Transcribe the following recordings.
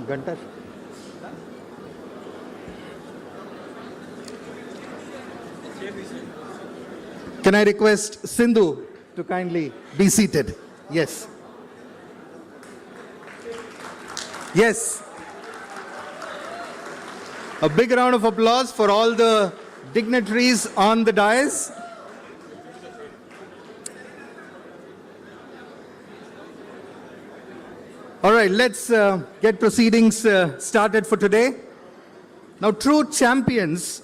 Ganta. Can I request Sindhu to kindly be seated? Yes. Yes. A big round of applause for all the dignitaries on the dais. All right, let's get proceedings started for today. Now, true champions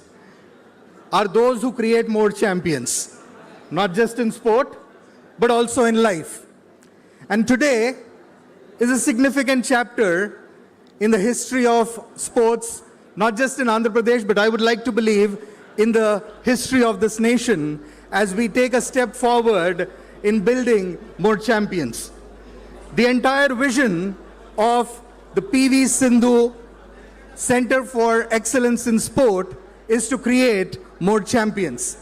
are those who create more champions, not just in sport, but also in life. And today is a significant chapter in the history of sports, not just in Andhra Pradesh, but I would like to believe in the history of this nation as we take a step forward in building more champions. The entire vision of the PV Sindhu Center for Excellence in Sport is to create more champions.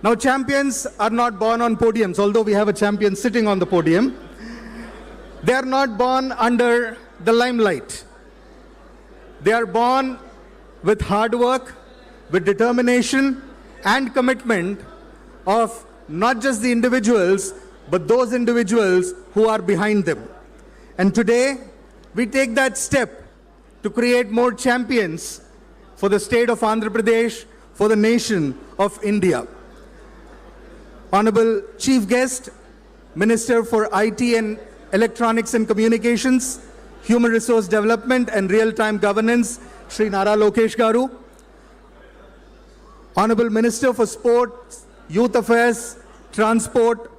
Now, champions are not born on podiums, although we have a champion sitting on the podium. They are not born under the limelight. They are born with hard work, with determination and commitment of not just the individuals, but those individuals who are behind them. And today, we take that step to create more champions for the state of Andhra Pradesh, for the nation of India. Honorable Chief Guest, Minister for IT and Electronics and Communications, Human Resource Development and Real-Time Governance, Shri Nara Lokesh Garu. Honorable Minister for Sports, Youth Affairs, Transport,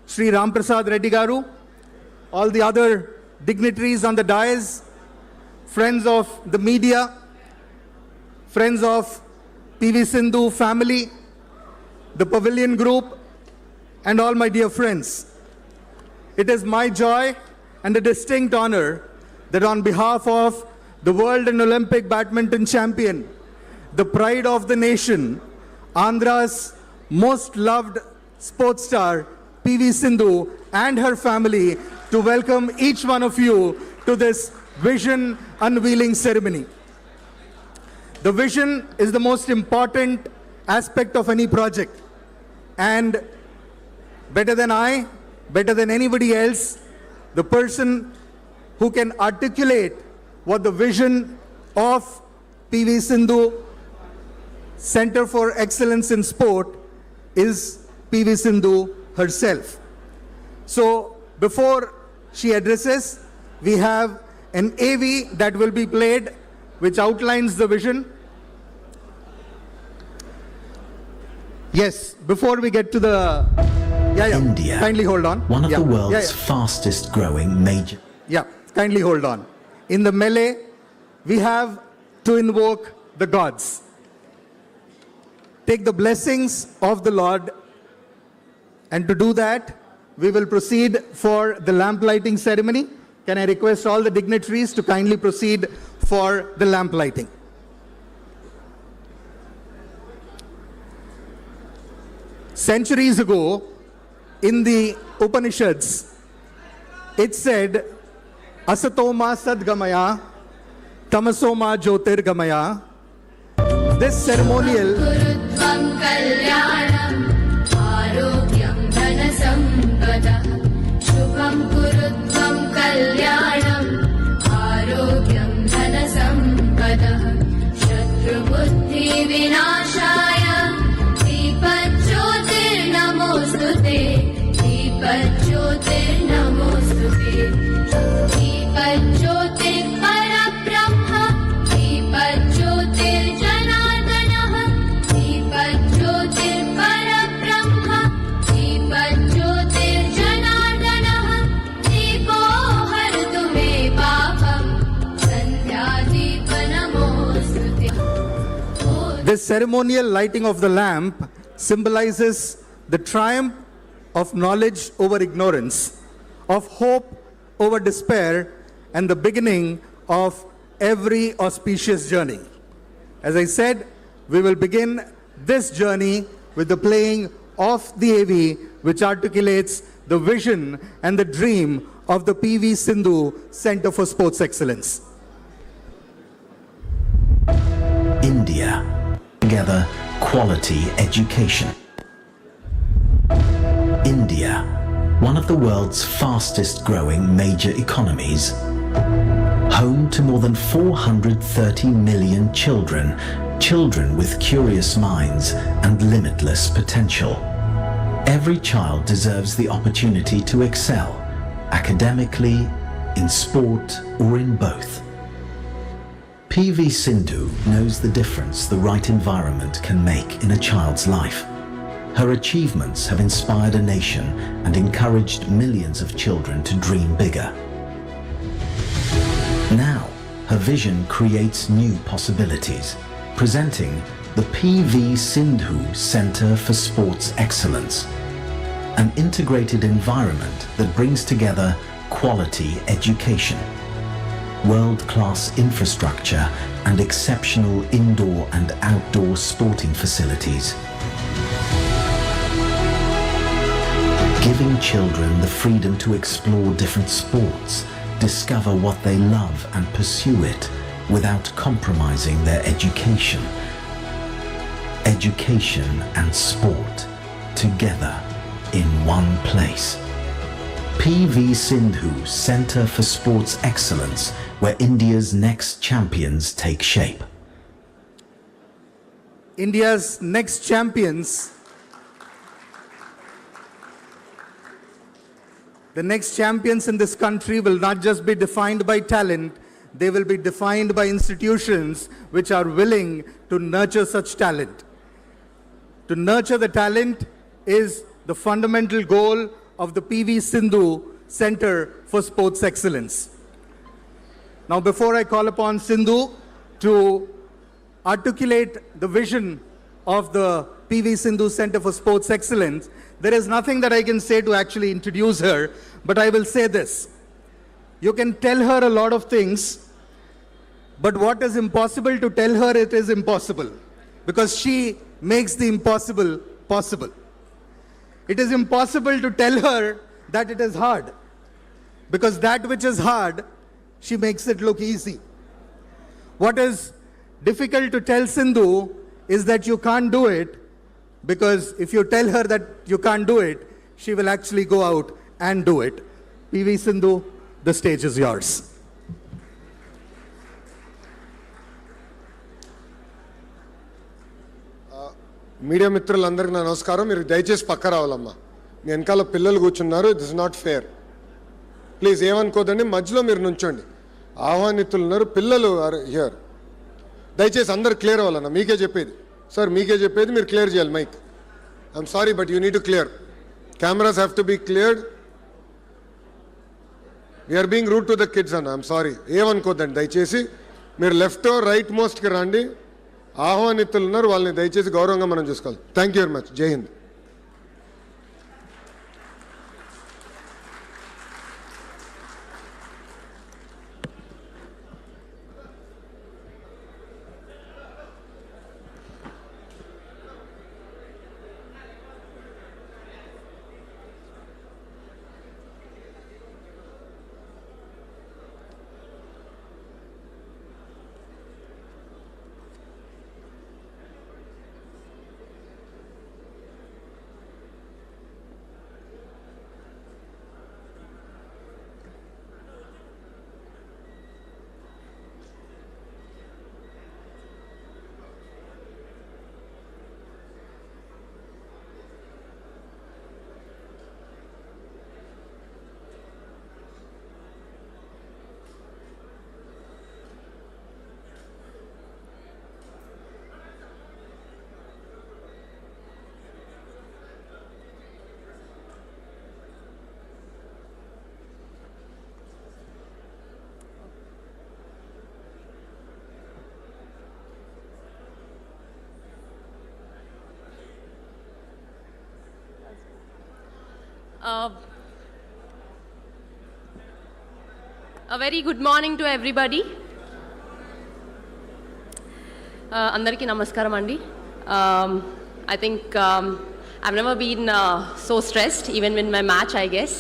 Shri Ram Prasad Reddy Garu. All the other dignitaries on the dais, friends of the media, friends of PV Sindhu family, the Pavilion Group, and all my dear friends. It is my joy and a distinct honor that on behalf of the World and Olympic Badminton Champion, the pride of the nation, Andhra's most loved sports star, PV Sindhu, and her family, to welcome each one of you to this vision unveiling ceremony. The vision is the most important aspect of any project. And better than I, better than anybody else, the person who can articulate what the vision of PV Sindhu Center for Excellence in Sport is PV Sindhu herself. So before she addresses, we have an AV that will be played which outlines the vision. Yes, before we get to the... India, kindly hold on. One of the world's fastest growing major... Kindly hold on. In the melee, we have to invoke the gods. Take the blessings of the Lord, and to do that, we will proceed for the lamp lighting ceremony. Can I request all the dignitaries to kindly proceed for the lamp lighting? Centuries ago, in the Upanishads, it said, Asatoma Sadgamaya, Tamasoma Jyotirgamaya. This ceremonial This ceremonial lighting of the lamp symbolizes the triumph of knowledge over ignorance, of hope over despair, and the beginning of every auspicious journey. As I said, we will begin this journey with the playing of the AV, which articulates the vision and the dream of the PV Sindhu Center for Sports Excellence. India. Together, quality education. India, one of the world's fastest growing major economies, home to more than 430 million children with curious minds and limitless potential. Every child deserves the opportunity to excel, academically, in sport, or in both. PV Sindhu knows the difference the right environment can make in a child's life. Her achievements have inspired a nation and encouraged millions of children to dream bigger. Now, her vision creates new possibilities, presenting the PV Sindhu Center for Sports Excellence, an integrated environment that brings together quality education, world-class infrastructure, and exceptional indoor and outdoor sporting facilities. Giving children the freedom to explore different sports, discover what they love and pursue it without compromising their education. Education and sport together in one place. PV Sindhu Center for Sports Excellence, where India's next champions take shape. India's next champions, the next champions in this country will not just be defined by talent, they will be defined by institutions which are willing to nurture such talent. To nurture the talent is the fundamental goal of the PV Sindhu Center for Sports Excellence. Now, before I call upon Sindhu to articulate the vision of the PV Sindhu Center for Sports Excellence, there is nothing that I can say to actually introduce her, but I will say this. You can tell her a lot of things, but what is impossible to tell her, it is impossible, because she makes the impossible possible. It is impossible to tell her that it is hard, because that which is hard, she makes it look easy. What is difficult to tell Sindhu is that you can't do it, because if you tell her that you can't do it, she will actually go out and do it. PV Sindhu, the stage is yours. Media మిత్రులందరికీ నా నమస్కారం. మీరు దయచేసి పక్క రావాలమ్మా. మీ వెనకాల పిల్లలు కూర్చున్నారు. This is not fair. Please ఏమనుకోదండి, మధ్యలో మీరు నుంచోండి. ఆహ్వానితులు ఉన్నారు, పిల్లలు ఆర్ హియర్. దయచేసి అందరు క్లియర్ అవ్వాలన్నా. మీకే చెప్పేది సార్, మీకే చెప్పేది, మీరు క్లియర్ చేయాలి mike. I'm sorry but you need to clear. Cameras have to be cleared. We're being rude to the kids అన్న. I'm sorry. ఏమనుకోద్దండి దయచేసి. మీరు లెఫ్ట్ రైట్ మోస్ట్కి రండి. ఆహ్వానితులు ఉన్నారు, వాళ్ళని దయచేసి గౌరవంగా మనం చూసుకోవాలి. Thank you very much. జై Hind. A very good morning to everybody. Andariki namaskaram andi. I think I've never been so stressed, even in my match, I guess.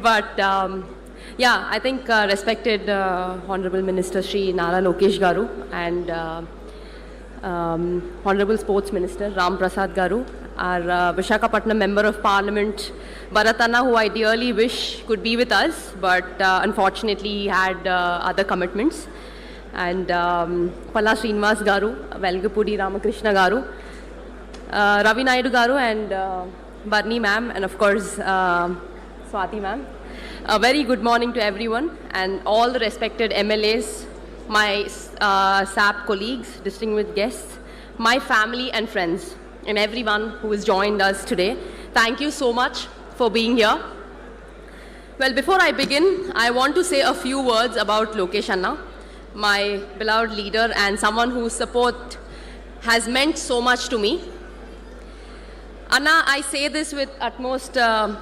But yeah, I think respected Honorable Minister Shri Nara Lokesh Garu and Honorable Sports Minister Ram Prasad Garu, our Visakhapatnam Member of Parliament Bharatana, who I dearly wish could be with us, but unfortunately he had other commitments. And Palla Srinivas Garu, Velgapudi Ramakrishna Garu, Ravi Naidu Garu, and Barni ma'am, and of course Swati ma'am. A very good morning to everyone and all the respected MLAs, my SAP colleagues, distinguished guests, my family and friends, and everyone who has joined us today. Thank you so much for being here. Well, before I begin, I want to say a few words about Lokesh Anna, my beloved leader and someone whose support has meant so much to me. Anna, I say this with utmost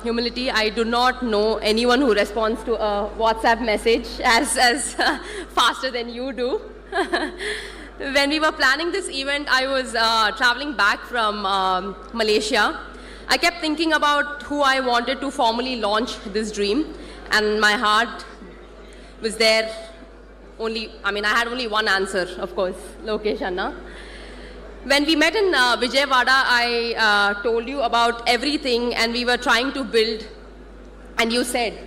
humility. I do not know anyone who responds to a WhatsApp message as faster than you do. When we were planning this event, I was traveling back from Malaysia. I kept thinking about who I wanted to formally launch this dream, and my heart was there. I had only one answer, of course, Lokesh Anna. When we met in Vijayawada, I told you about everything and we were trying to build, and you said,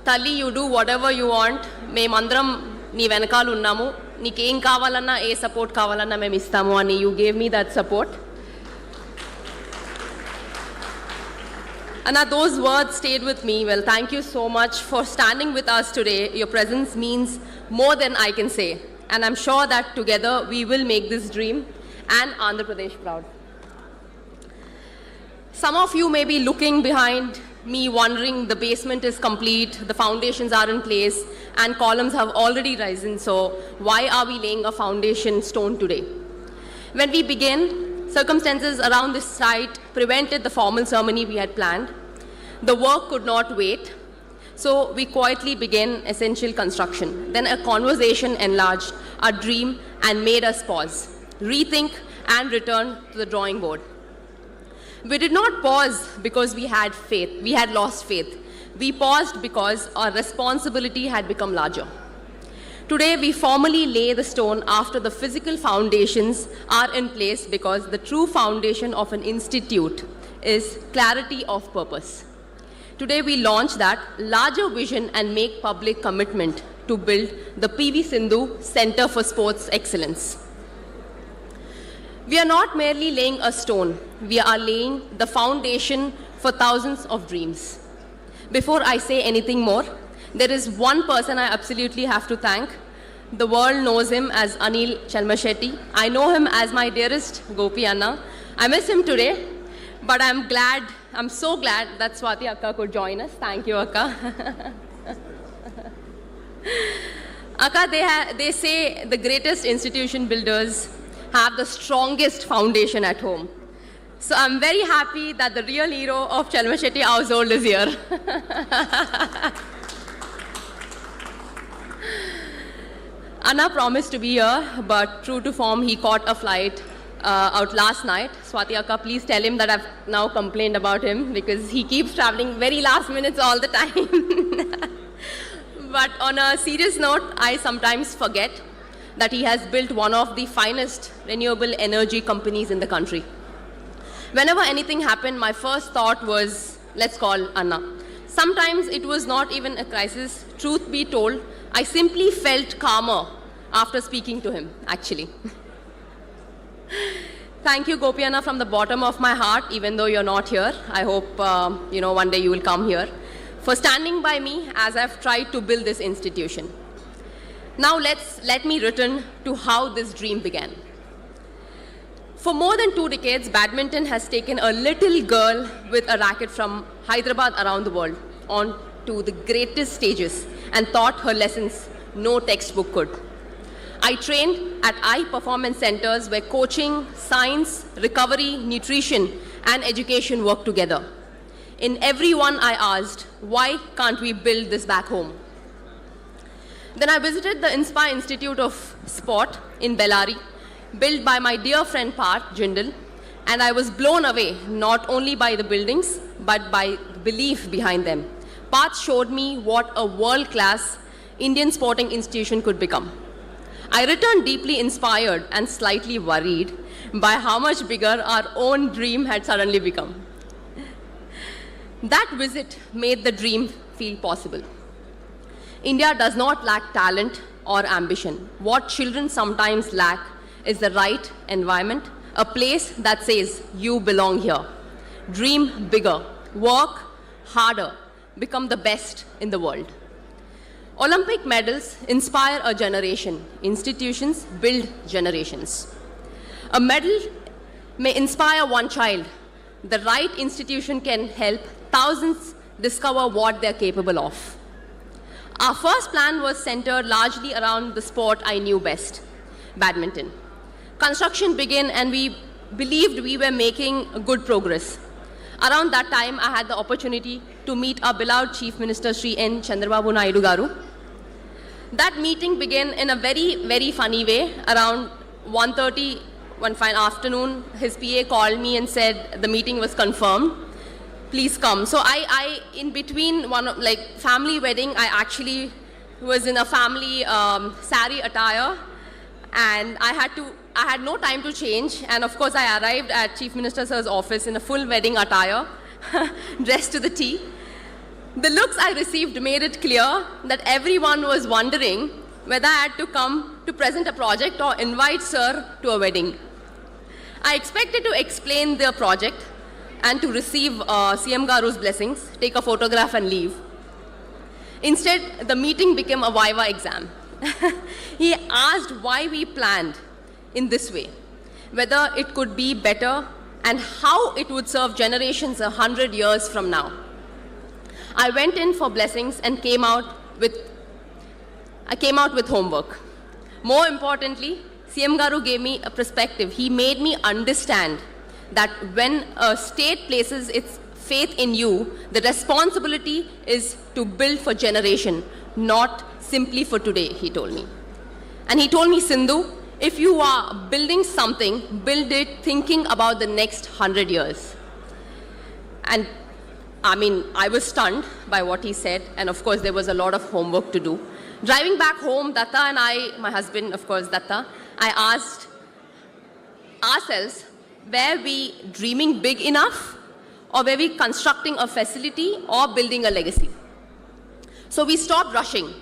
Tali, you do whatever you want, memandram nee venakalu unnamu, neek em kavalanna e support kavalanna mem istamu ani. You gave me that support. Anna, those words stayed with me. Well, thank you so much for standing with us today. Your presence means more than I can say, and I'm sure that together we will make this dream and Andhra Pradesh proud. Some of you may be looking behind me wondering the basement is complete, the foundations are in place, and columns have already risen, so why are we laying a foundation stone today? When we began, circumstances around this site prevented the formal ceremony we had planned. The work could not wait, so we quietly began essential construction. Then a conversation enlarged our dream and made us pause, rethink, and return to the drawing board. We did not pause because we had faith. We had lost faith. We paused because our responsibility had become larger. Today, we formally lay the stone after the physical foundations are in place, because the true foundation of an institute is clarity of purpose. Today, we launch that larger vision and make public commitment to build the PV Sindhu Center for Sports Excellence. We are not merely laying a stone, we are laying the foundation for thousands of dreams. Before I say anything more, there is one person I absolutely have to thank. The world knows him as Anil Chalmashetty. I know him as my dearest Gopi Anna. I miss him today, but I'm so glad that Swati Akka could join us. Thank you, Akka. Akka, they say the greatest institution builders have the strongest foundation at home. So I'm very happy that the real hero of Chalmashetty household is here. Anna promised to be here, but true to form, he caught a flight out last night. Swati Akka, please tell him that I've now complained about him, because he keeps traveling very last minutes all the time. But on a serious note, I sometimes forget that he has built one of the finest renewable energy companies in the country. Whenever anything happened, my first thought was, let's call Anna. Sometimes it was not even a crisis. Truth be told, I simply felt calmer after speaking to him, actually. Thank you, Gopi Anna, from the bottom of my heart, even though you're not here. I hope one day you will come here, for standing by me as I've tried to build this institution. Now let me return to how this dream began. For more than 2 decades, badminton has taken a little girl with a racket from Hyderabad around the world onto the greatest stages and taught her lessons no textbook could. I trained at high performance centers where coaching, science, recovery, nutrition, and education work together. In every one I asked, why can't we build this back home? Then I visited the Inspire Institute of Sport in Bellary, built by my dear friend Parth Jindal, and I was blown away not only by the buildings, but by the belief behind them. path showed me what a world-class Indian sporting institution could become. I returned deeply inspired and slightly worried by how much bigger our own dream had suddenly become. That visit made the dream feel possible. India does not lack talent or ambition. What children sometimes lack is the right environment, a place that says, you belong here. Dream bigger, work harder, become the best in the world. Olympic medals inspire a generation. Institutions build generations. A medal may inspire one child. The right institution can help thousands discover what they're capable of. Our first plan was centered largely around the sport I knew best, badminton. Construction began and we believed we were making good progress. Around that time, I had the opportunity to meet our beloved Chief Minister, Sri N. Chandrababu Naidu Garu. That meeting began in a very, very funny way. Around 1:30, one fine afternoon, his PA called me and said the meeting was confirmed. Please come. So I in between family wedding, I actually was in a family sari attire, and I had no time to change. And of course, I arrived at Chief Minister Sir's office in a full wedding attire, dressed to the T. The looks I received made it clear that everyone was wondering whether I had to come to present a project or invite Sir to a wedding. I expected to explain the project and to receive CM Garu's blessings, take a photograph and leave. Instead, the meeting became a Viva exam. He asked why we planned in this way, whether it could be better and how it would serve generations 100 years from now. I went in for blessings and came out with homework. More importantly, CM Garu gave me a perspective. He made me understand that when a state places its faith in you, the responsibility is to build for generation, not simply for today, he told me. And he told me, Sindhu, if you are building something, build it thinking about the next 100 years. And I was stunned by what he said, and of course there was a lot of homework to do. Driving back home, Datta and I, my husband, of course, Datta, I asked ourselves, were we dreaming big enough, or were we constructing a facility or building a legacy? So we stopped rushing.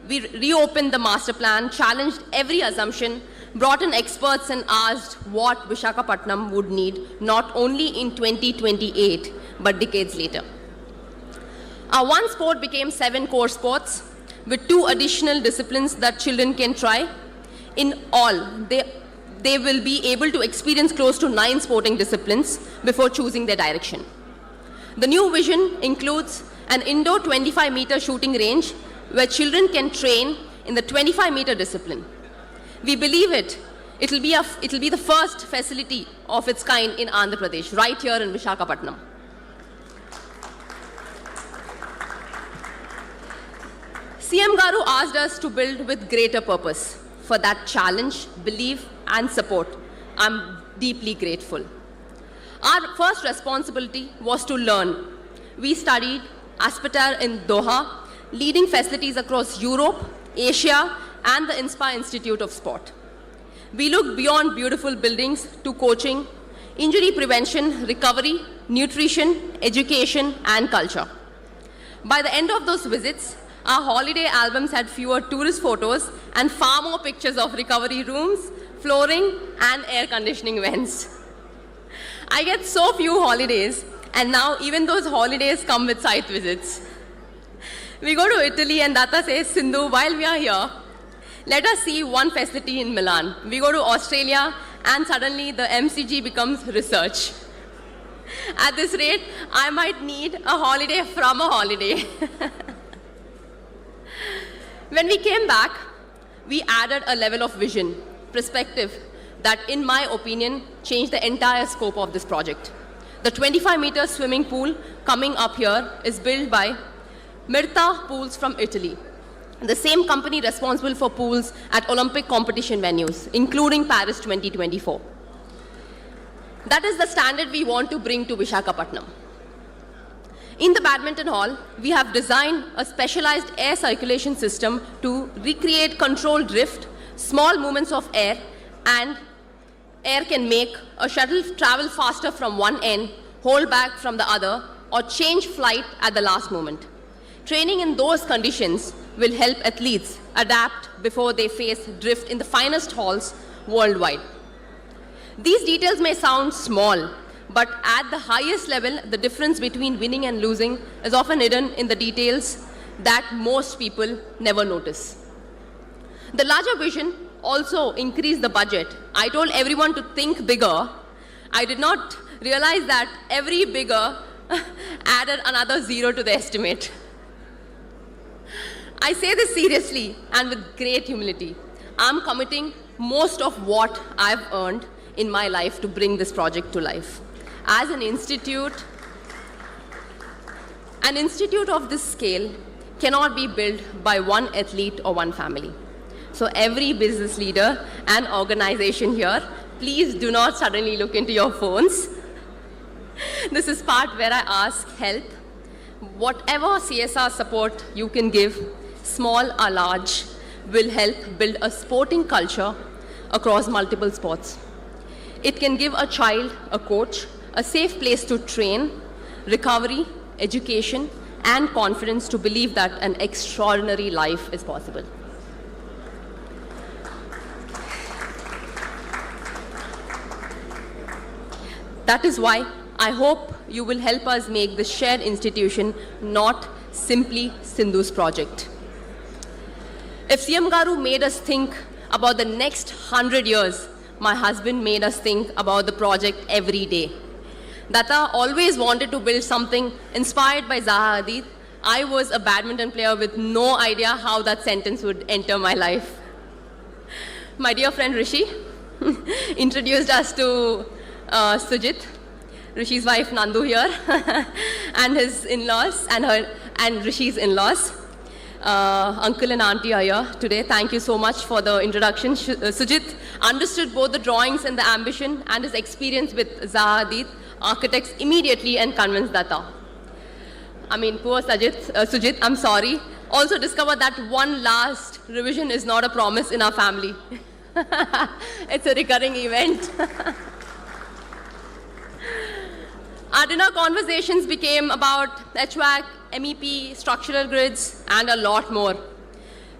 We reopened the master plan, challenged every assumption, brought in experts and asked what Visakhapatnam would need, not only in 2028, but decades later. Our one sport became 7 core sports, with 2 additional disciplines that children can try. In all, they will be able to experience close to 9 sporting disciplines before choosing their direction. The new vision includes an indoor 25-meter shooting range where children can train in the 25-meter discipline. We believe it'll be the first facility of its kind in Andhra Pradesh, right here in Visakhapatnam. CM Garu asked us to build with greater purpose. For that challenge, belief, and support, I'm deeply grateful. Our first responsibility was to learn. We studied Aspetar in Doha, leading facilities across Europe, Asia, and the Inspire Institute of Sport. We looked beyond beautiful buildings to coaching, injury prevention, recovery, nutrition, education, and culture. By the end of those visits, our holiday albums had fewer tourist photos and far more pictures of recovery rooms, flooring, and air conditioning vents. I get so few holidays, and now even those holidays come with site visits. We go to Italy and Datta says, Sindhu, while we are here, let us see one facility in Milan. We go to Australia and suddenly the MCG becomes research. At this rate, I might need a holiday from a holiday. When we came back, we added a level of vision, perspective, that in my opinion, changed the entire scope of this project. The 25-meter swimming pool coming up here is built by Mirta Pools from Italy, the same company responsible for pools at Olympic competition venues, including Paris 2024. That is the standard we want to bring to Visakhapatnam. In the badminton hall, we have designed a specialized air circulation system to recreate controlled drift, small movements of air, and air can make a shuttle travel faster from one end, hold back from the other, or change flight at the last moment. Training in those conditions will help athletes adapt before they face drift in the finest halls worldwide. These details may sound small, but at the highest level, the difference between winning and losing is often hidden in the details that most people never notice. The larger vision also increased the budget. I told everyone to think bigger. I did not realize that every bigger added another zero to the estimate. I say this seriously and with great humility. I'm committing most of what I've earned in my life to bring this project to life. As an institute of this scale cannot be built by one athlete or one family. So every business leader and organization here, please do not suddenly look into your phones. This is part where I ask help. Whatever CSR support you can give, small or large, will help build a sporting culture across multiple sports. It can give a child a coach, a safe place to train, recovery, education, and confidence to believe that an extraordinary life is possible. That is why I hope you will help us make this shared institution not simply Sindhu's project. If CM Garu made us think about the next 100 years, my husband made us think about the project every day. Datta always wanted to build something inspired by Zaha Hadid. I was a badminton player with no idea how that sentence would enter my life. My dear friend Rishi introduced us to Sujit, Rishi's wife Nandu here, and his in-laws and Rishi's in-laws. Uncle and auntie are here today. Thank you so much for the introduction. Sujit understood both the drawings and the ambition, and his experience with Zaha Hadid architects immediately and convinced Datta. I mean, poor Sujit, I'm sorry. Also discovered that one last revision is not a promise in our family. It's a recurring event. Our dinner conversations became about HVAC, MEP, structural grids, and a lot more.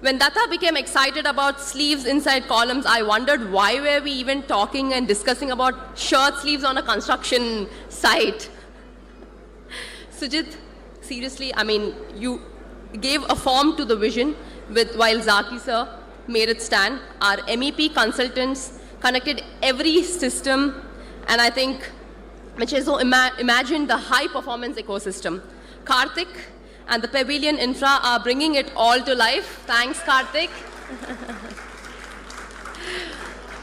When Datta became excited about sleeves inside columns, I wondered why were we even talking and discussing about shirt sleeves on a construction site. Sujit, seriously, I mean, you gave a form to the vision while Zaki sir made it stand. Our MEP consultants connected every system, and I think Michezo imagined the high-performance ecosystem. Karthik and the Pavilion Infra are bringing it all to life. Thanks, Karthik.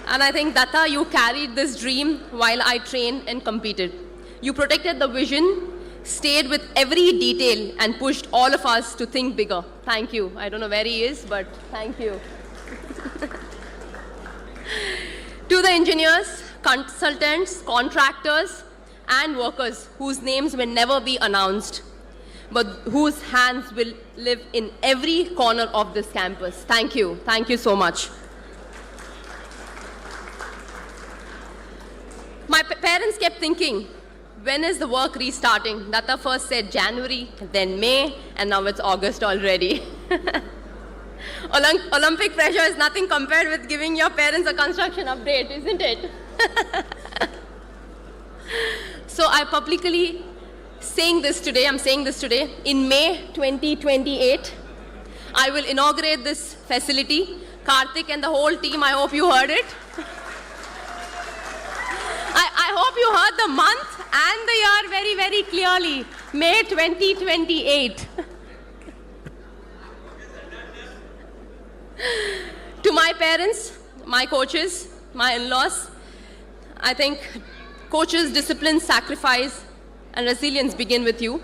And I think, Datta, you carried this dream while I trained and competed. You protected the vision, stayed with every detail, and pushed all of us to think bigger. Thank you. I don't know where he is, but thank you. To the engineers, consultants, contractors, and workers whose names will never be announced, but whose hands will live in every corner of this campus. Thank you. Thank you so much. My parents kept thinking, when is the work restarting? Datta first said January, then May, and now it's August already. Olympic pressure is nothing compared with giving your parents a construction update, isn't it? So I'm saying this today, in May 2028, I will inaugurate this facility. Karthik and the whole team, I hope you heard it. I hope you heard the month and the year very, very clearly. May 2028. To my parents, my coaches, my in-laws, I think coaches, discipline, sacrifice, and resilience begin with you.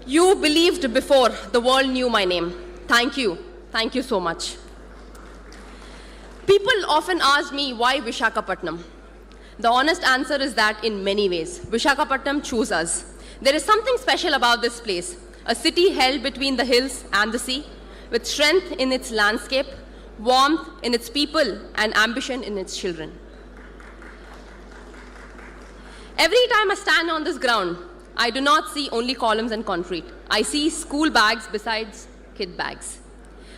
You believed before the world knew my name. Thank you. Thank you so much. People often ask me, why Visakhapatnam? The honest answer is that in many ways, Visakhapatnam chose us. There is something special about this place, a city held between the hills and the sea, with strength in its landscape, warmth in its people, and ambition in its children. Every time I stand on this ground, I do not see only columns and concrete. I see school bags besides kid bags.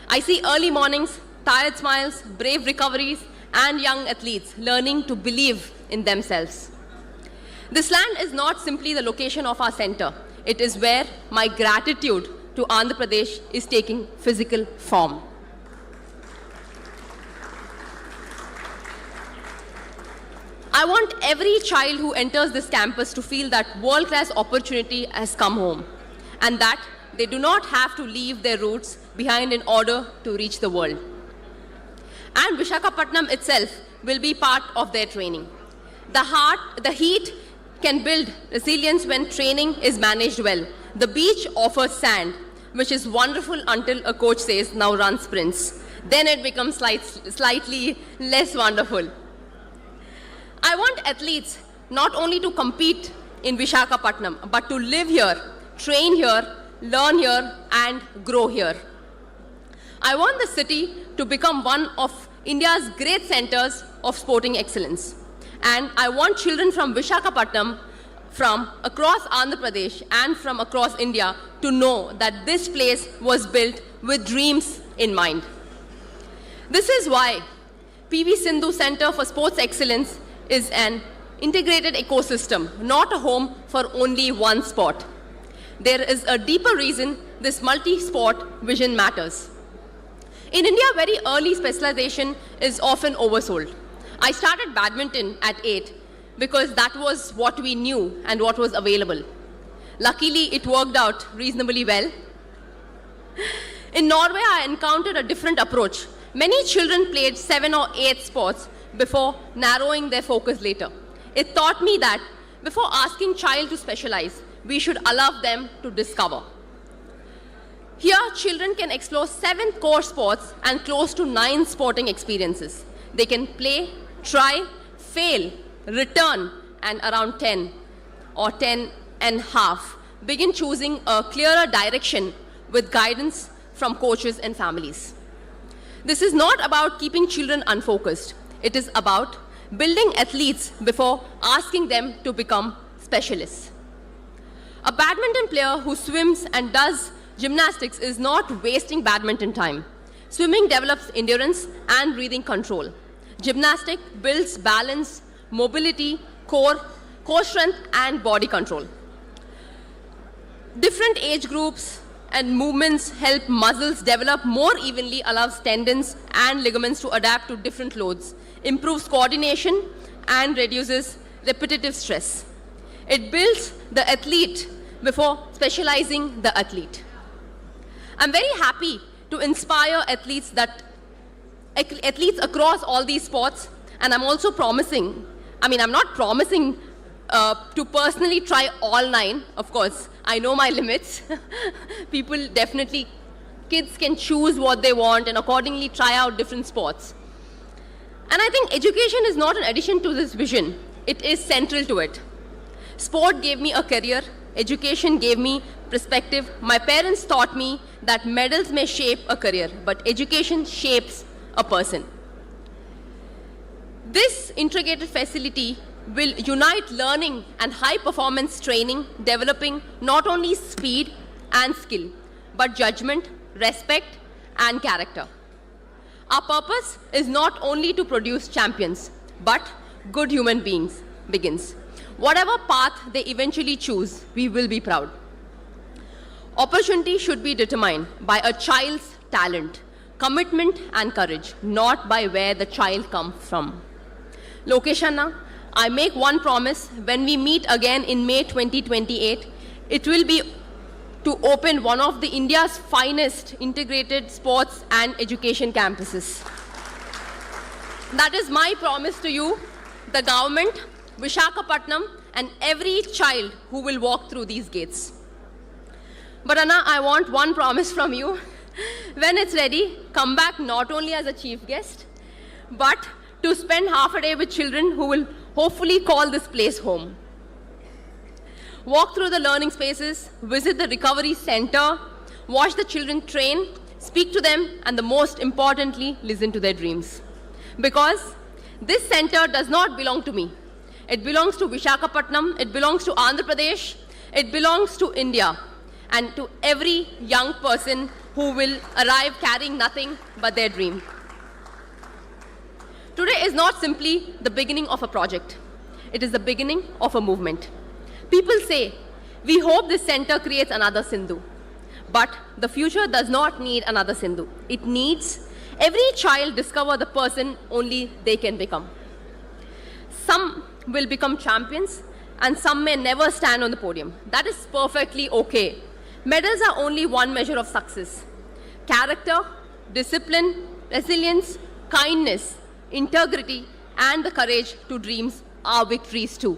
I see early mornings, tired smiles, brave recoveries, and young athletes learning to believe in themselves. This land is not simply the location of our center. It is where my gratitude to Andhra Pradesh is taking physical form. I want every child who enters this campus to feel that world-class opportunity has come home and that they do not have to leave their roots behind in order to reach the world. And Visakhapatnam itself will be part of their training. The heat can build resilience when training is managed well. The beach offers sand, which is wonderful until a coach says, now run sprints. Then it becomes slightly less wonderful. I want athletes not only to compete in Visakhapatnam, but to live here, train here, learn here, and grow here. I want the city to become one of India's great centers of sporting excellence. And I want children from Visakhapatnam, from across Andhra Pradesh and from across India to know that this place was built with dreams in mind. This is why PV Sindhu Center for Sports Excellence is an integrated ecosystem, not a home for only one sport. There is a deeper reason this multi-sport vision matters. In India, very early specialization is often oversold. I started badminton at 8 because that was what we knew and what was available. Luckily, it worked out reasonably well. In Norway, I encountered a different approach. Many children played 7 or 8 sports before narrowing their focus later. It taught me that before asking child to specialize, we should allow them to discover. Here, children can explore 7 core sports and close to 9 sporting experiences. They can play, try, fail, return, and around 10 or 10 and a half, begin choosing a clearer direction with guidance from coaches and families. This is not about keeping children unfocused. It is about building athletes before asking them to become specialists. A badminton player who swims and does gymnastics is not wasting badminton time. Swimming develops endurance and breathing control. Gymnastics builds balance, mobility, core strength, and body control. Different age groups and movements help muscles develop more evenly, allows tendons and ligaments to adapt to different loads, improves coordination, and reduces repetitive stress. It builds the athlete before specializing the athlete. I'm very happy to inspire athletes across all these sports, and I'm also promising, I'm not promising to personally try all 9, of course. I know my limits. Kids can choose what they want and accordingly try out different sports. And I think education is not an addition to this vision. It is central to it. Sport gave me a career. Education gave me perspective. My parents taught me that medals may shape a career, but education shapes a person. This integrated facility will unite learning and high-performance training, developing not only speed and skill, but judgment, respect, and character. Our purpose is not only to produce champions, but good human beings begins. Whatever path they eventually choose, we will be proud. Opportunity should be determined by a child's talent, commitment, and courage, not by where the child comes from. Lokesh Anna, I make one promise: when we meet again in May 2028, it will be to open one of the India's finest integrated sports and education campuses. That is my promise to you, the government, Visakhapatnam, and every child who will walk through these gates. But Anna, I want one promise from you. When it's ready, come back not only as a chief guest, but to spend half a day with children who will hopefully call this place home. Walk through the learning spaces, visit the recovery center, watch the children train, speak to them, and the most importantly, listen to their dreams. Because this center does not belong to me. It belongs to Visakhapatnam, it belongs to Andhra Pradesh, it belongs to India, and to every young person who will arrive carrying nothing but their dream. Today is not simply the beginning of a project. It is the beginning of a movement. People say, we hope this center creates another Sindhu. But the future does not need another Sindhu. It needs every child discover the person only they can become. Some will become champions and some may never stand on the podium. That is perfectly okay. Medals are only one measure of success. Character, discipline, resilience, kindness, integrity, and the courage to dreams are victories too.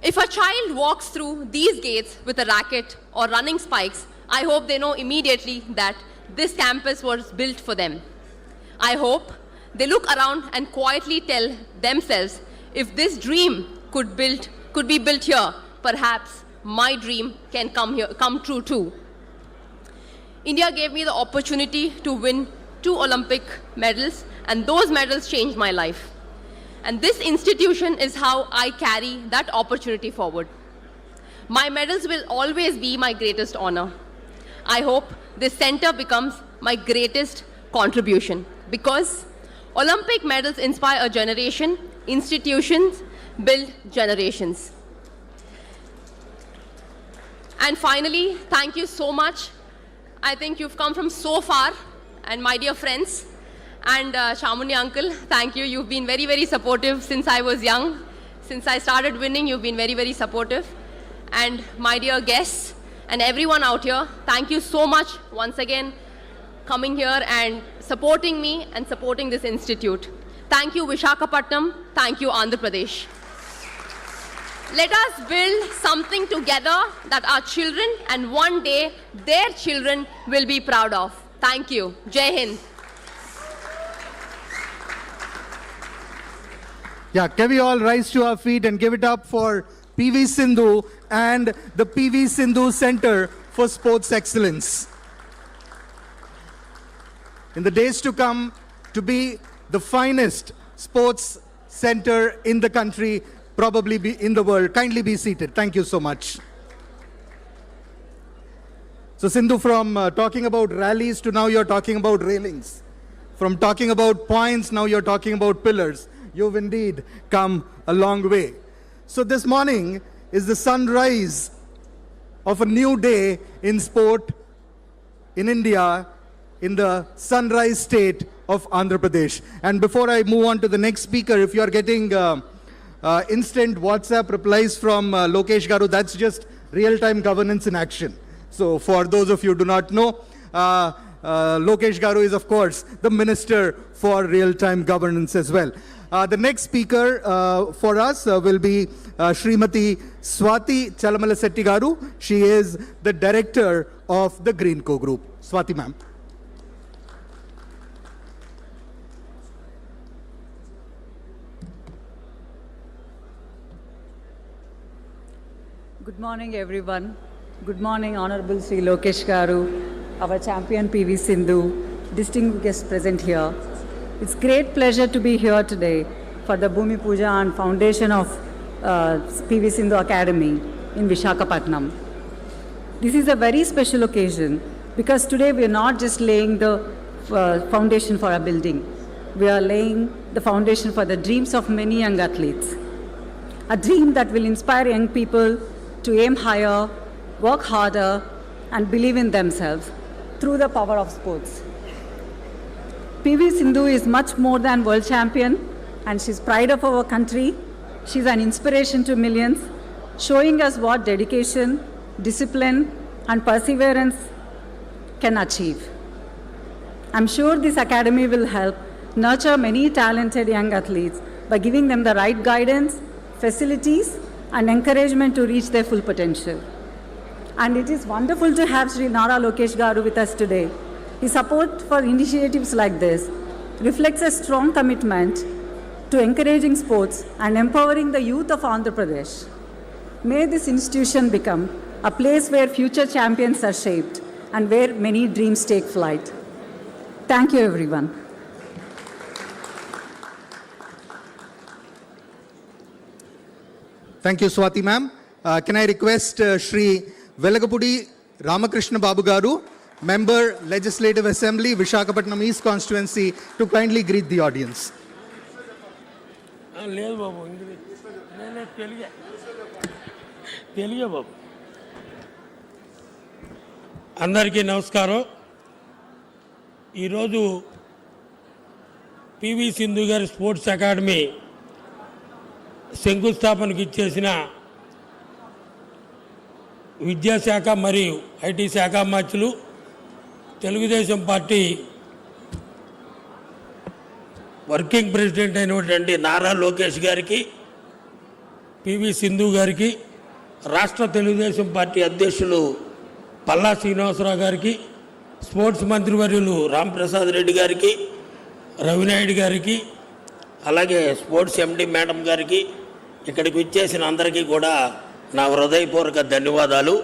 If a child walks through these gates with a racket or running spikes, I hope they know immediately that this campus was built for them. I hope they look around and quietly tell themselves, if this dream could be built here, perhaps my dream can come true too. India gave me the opportunity to win 2 Olympic medals, and those medals changed my life. And this institution is how I carry that opportunity forward. My medals will always be my greatest honor. I hope this center becomes my greatest contribution, because Olympic medals inspire a generation, institutions build generations. And finally, thank you so much. I think you've come from so far, and my dear friends, and Shamuni uncle, thank you. You've been very, very supportive since I was young. Since I started winning, you've been very, very supportive. And my dear guests and everyone out here, thank you so much once again coming here and supporting me and supporting this institute. Thank you, Visakhapatnam. Thank you, Andhra Pradesh. Let us build something together that our children and one day their children will be proud of. Thank you. Jai Hind. Yeah, can we all rise to our feet and give it up for PV Sindhu and the PV Sindhu Center for Sports Excellence. In the days to come, to be the finest sports center in the country, probably be in the world. Kindly be seated. Thank you so much. So Sindhu, from talking about rallies to now you're talking about railings. From talking about points, now you're talking about pillars. You've indeed come a long way. So this morning is the sunrise of a new day in sport in India, in the sunrise state of Andhra Pradesh. And before I move on to the next speaker, if you are getting instant WhatsApp replies from Lokesh Garu, that's just real-time governance in action. So for those of you who do not know, Lokesh Garu is, of course, the Minister for Real-Time Governance as well. The next speaker for us will be Srimati Swati Chalamalasetti Garu. She is the Director of the Greenco Group. Swati ma'am. Good morning, everyone. Good morning, Honorable Sri Lokesh Garu, our champion PV Sindhu, distinguished guests present here. It's great pleasure to be here today for the Bhumi Puja and foundation of PV Sindhu Academy in Visakhapatnam. This is a very special occasion because today we are not just laying the foundation for a building. We are laying the foundation for the dreams of many young athletes. A dream that will inspire young people to aim higher, work harder, and believe in themselves through the power of sports. PV Sindhu is much more than world champion, and she's pride of our country. She's an inspiration to millions, showing us what dedication, discipline, and perseverance can achieve. I'm sure this academy will help nurture many talented young athletes by giving them the right guidance, facilities, and encouragement to reach their full potential. And it is wonderful to have Sri Nara Lokesh Garu with us today. His support for initiatives like this reflects a strong commitment to encouraging sports and empowering the youth of Andhra Pradesh. May this institution become a place where future champions are shaped and where many dreams take flight. Thank you, everyone. Thank you, Swati ma'am. Can I request Shri Velagapudi Ramakrishna Babu Garu, Member Legislative Assembly, Visakhapatnam East Constituency, to kindly greet the audience. లేదు బాబు నేను తెలుగే బాబు. అందరికీ నమస్కారం. ఈరోజు PV Sindhu గారి sports academy శంకుస్థాపనకి ఇచ్చేసిన విద్యాశాఖ మరియు ఐటీ శాఖ మంత్రులు, తెలుగుదేశం పార్టీ వర్కింగ్ ప్రెసిడెంట్ అయినటువంటి నారా లోకేష్ గారికి, పివి సింధు గారికి, రాష్ట్ర తెలుగుదేశం పార్టీ అధ్యక్షులు పల్లా శ్రీనివాసరావు గారికి, స్పోర్ట్స్ మంత్రివర్యులు రాంప్రసాద్ రెడ్డి గారికి, రవినాయుడు గారికి, అలాగే స్పోర్ట్స్ ఎండి మేడం గారికి, ఇక్కడికి వచ్చేసిన అందరికీ కూడా నా హృదయపూర్వక ధన్యవాదాలు.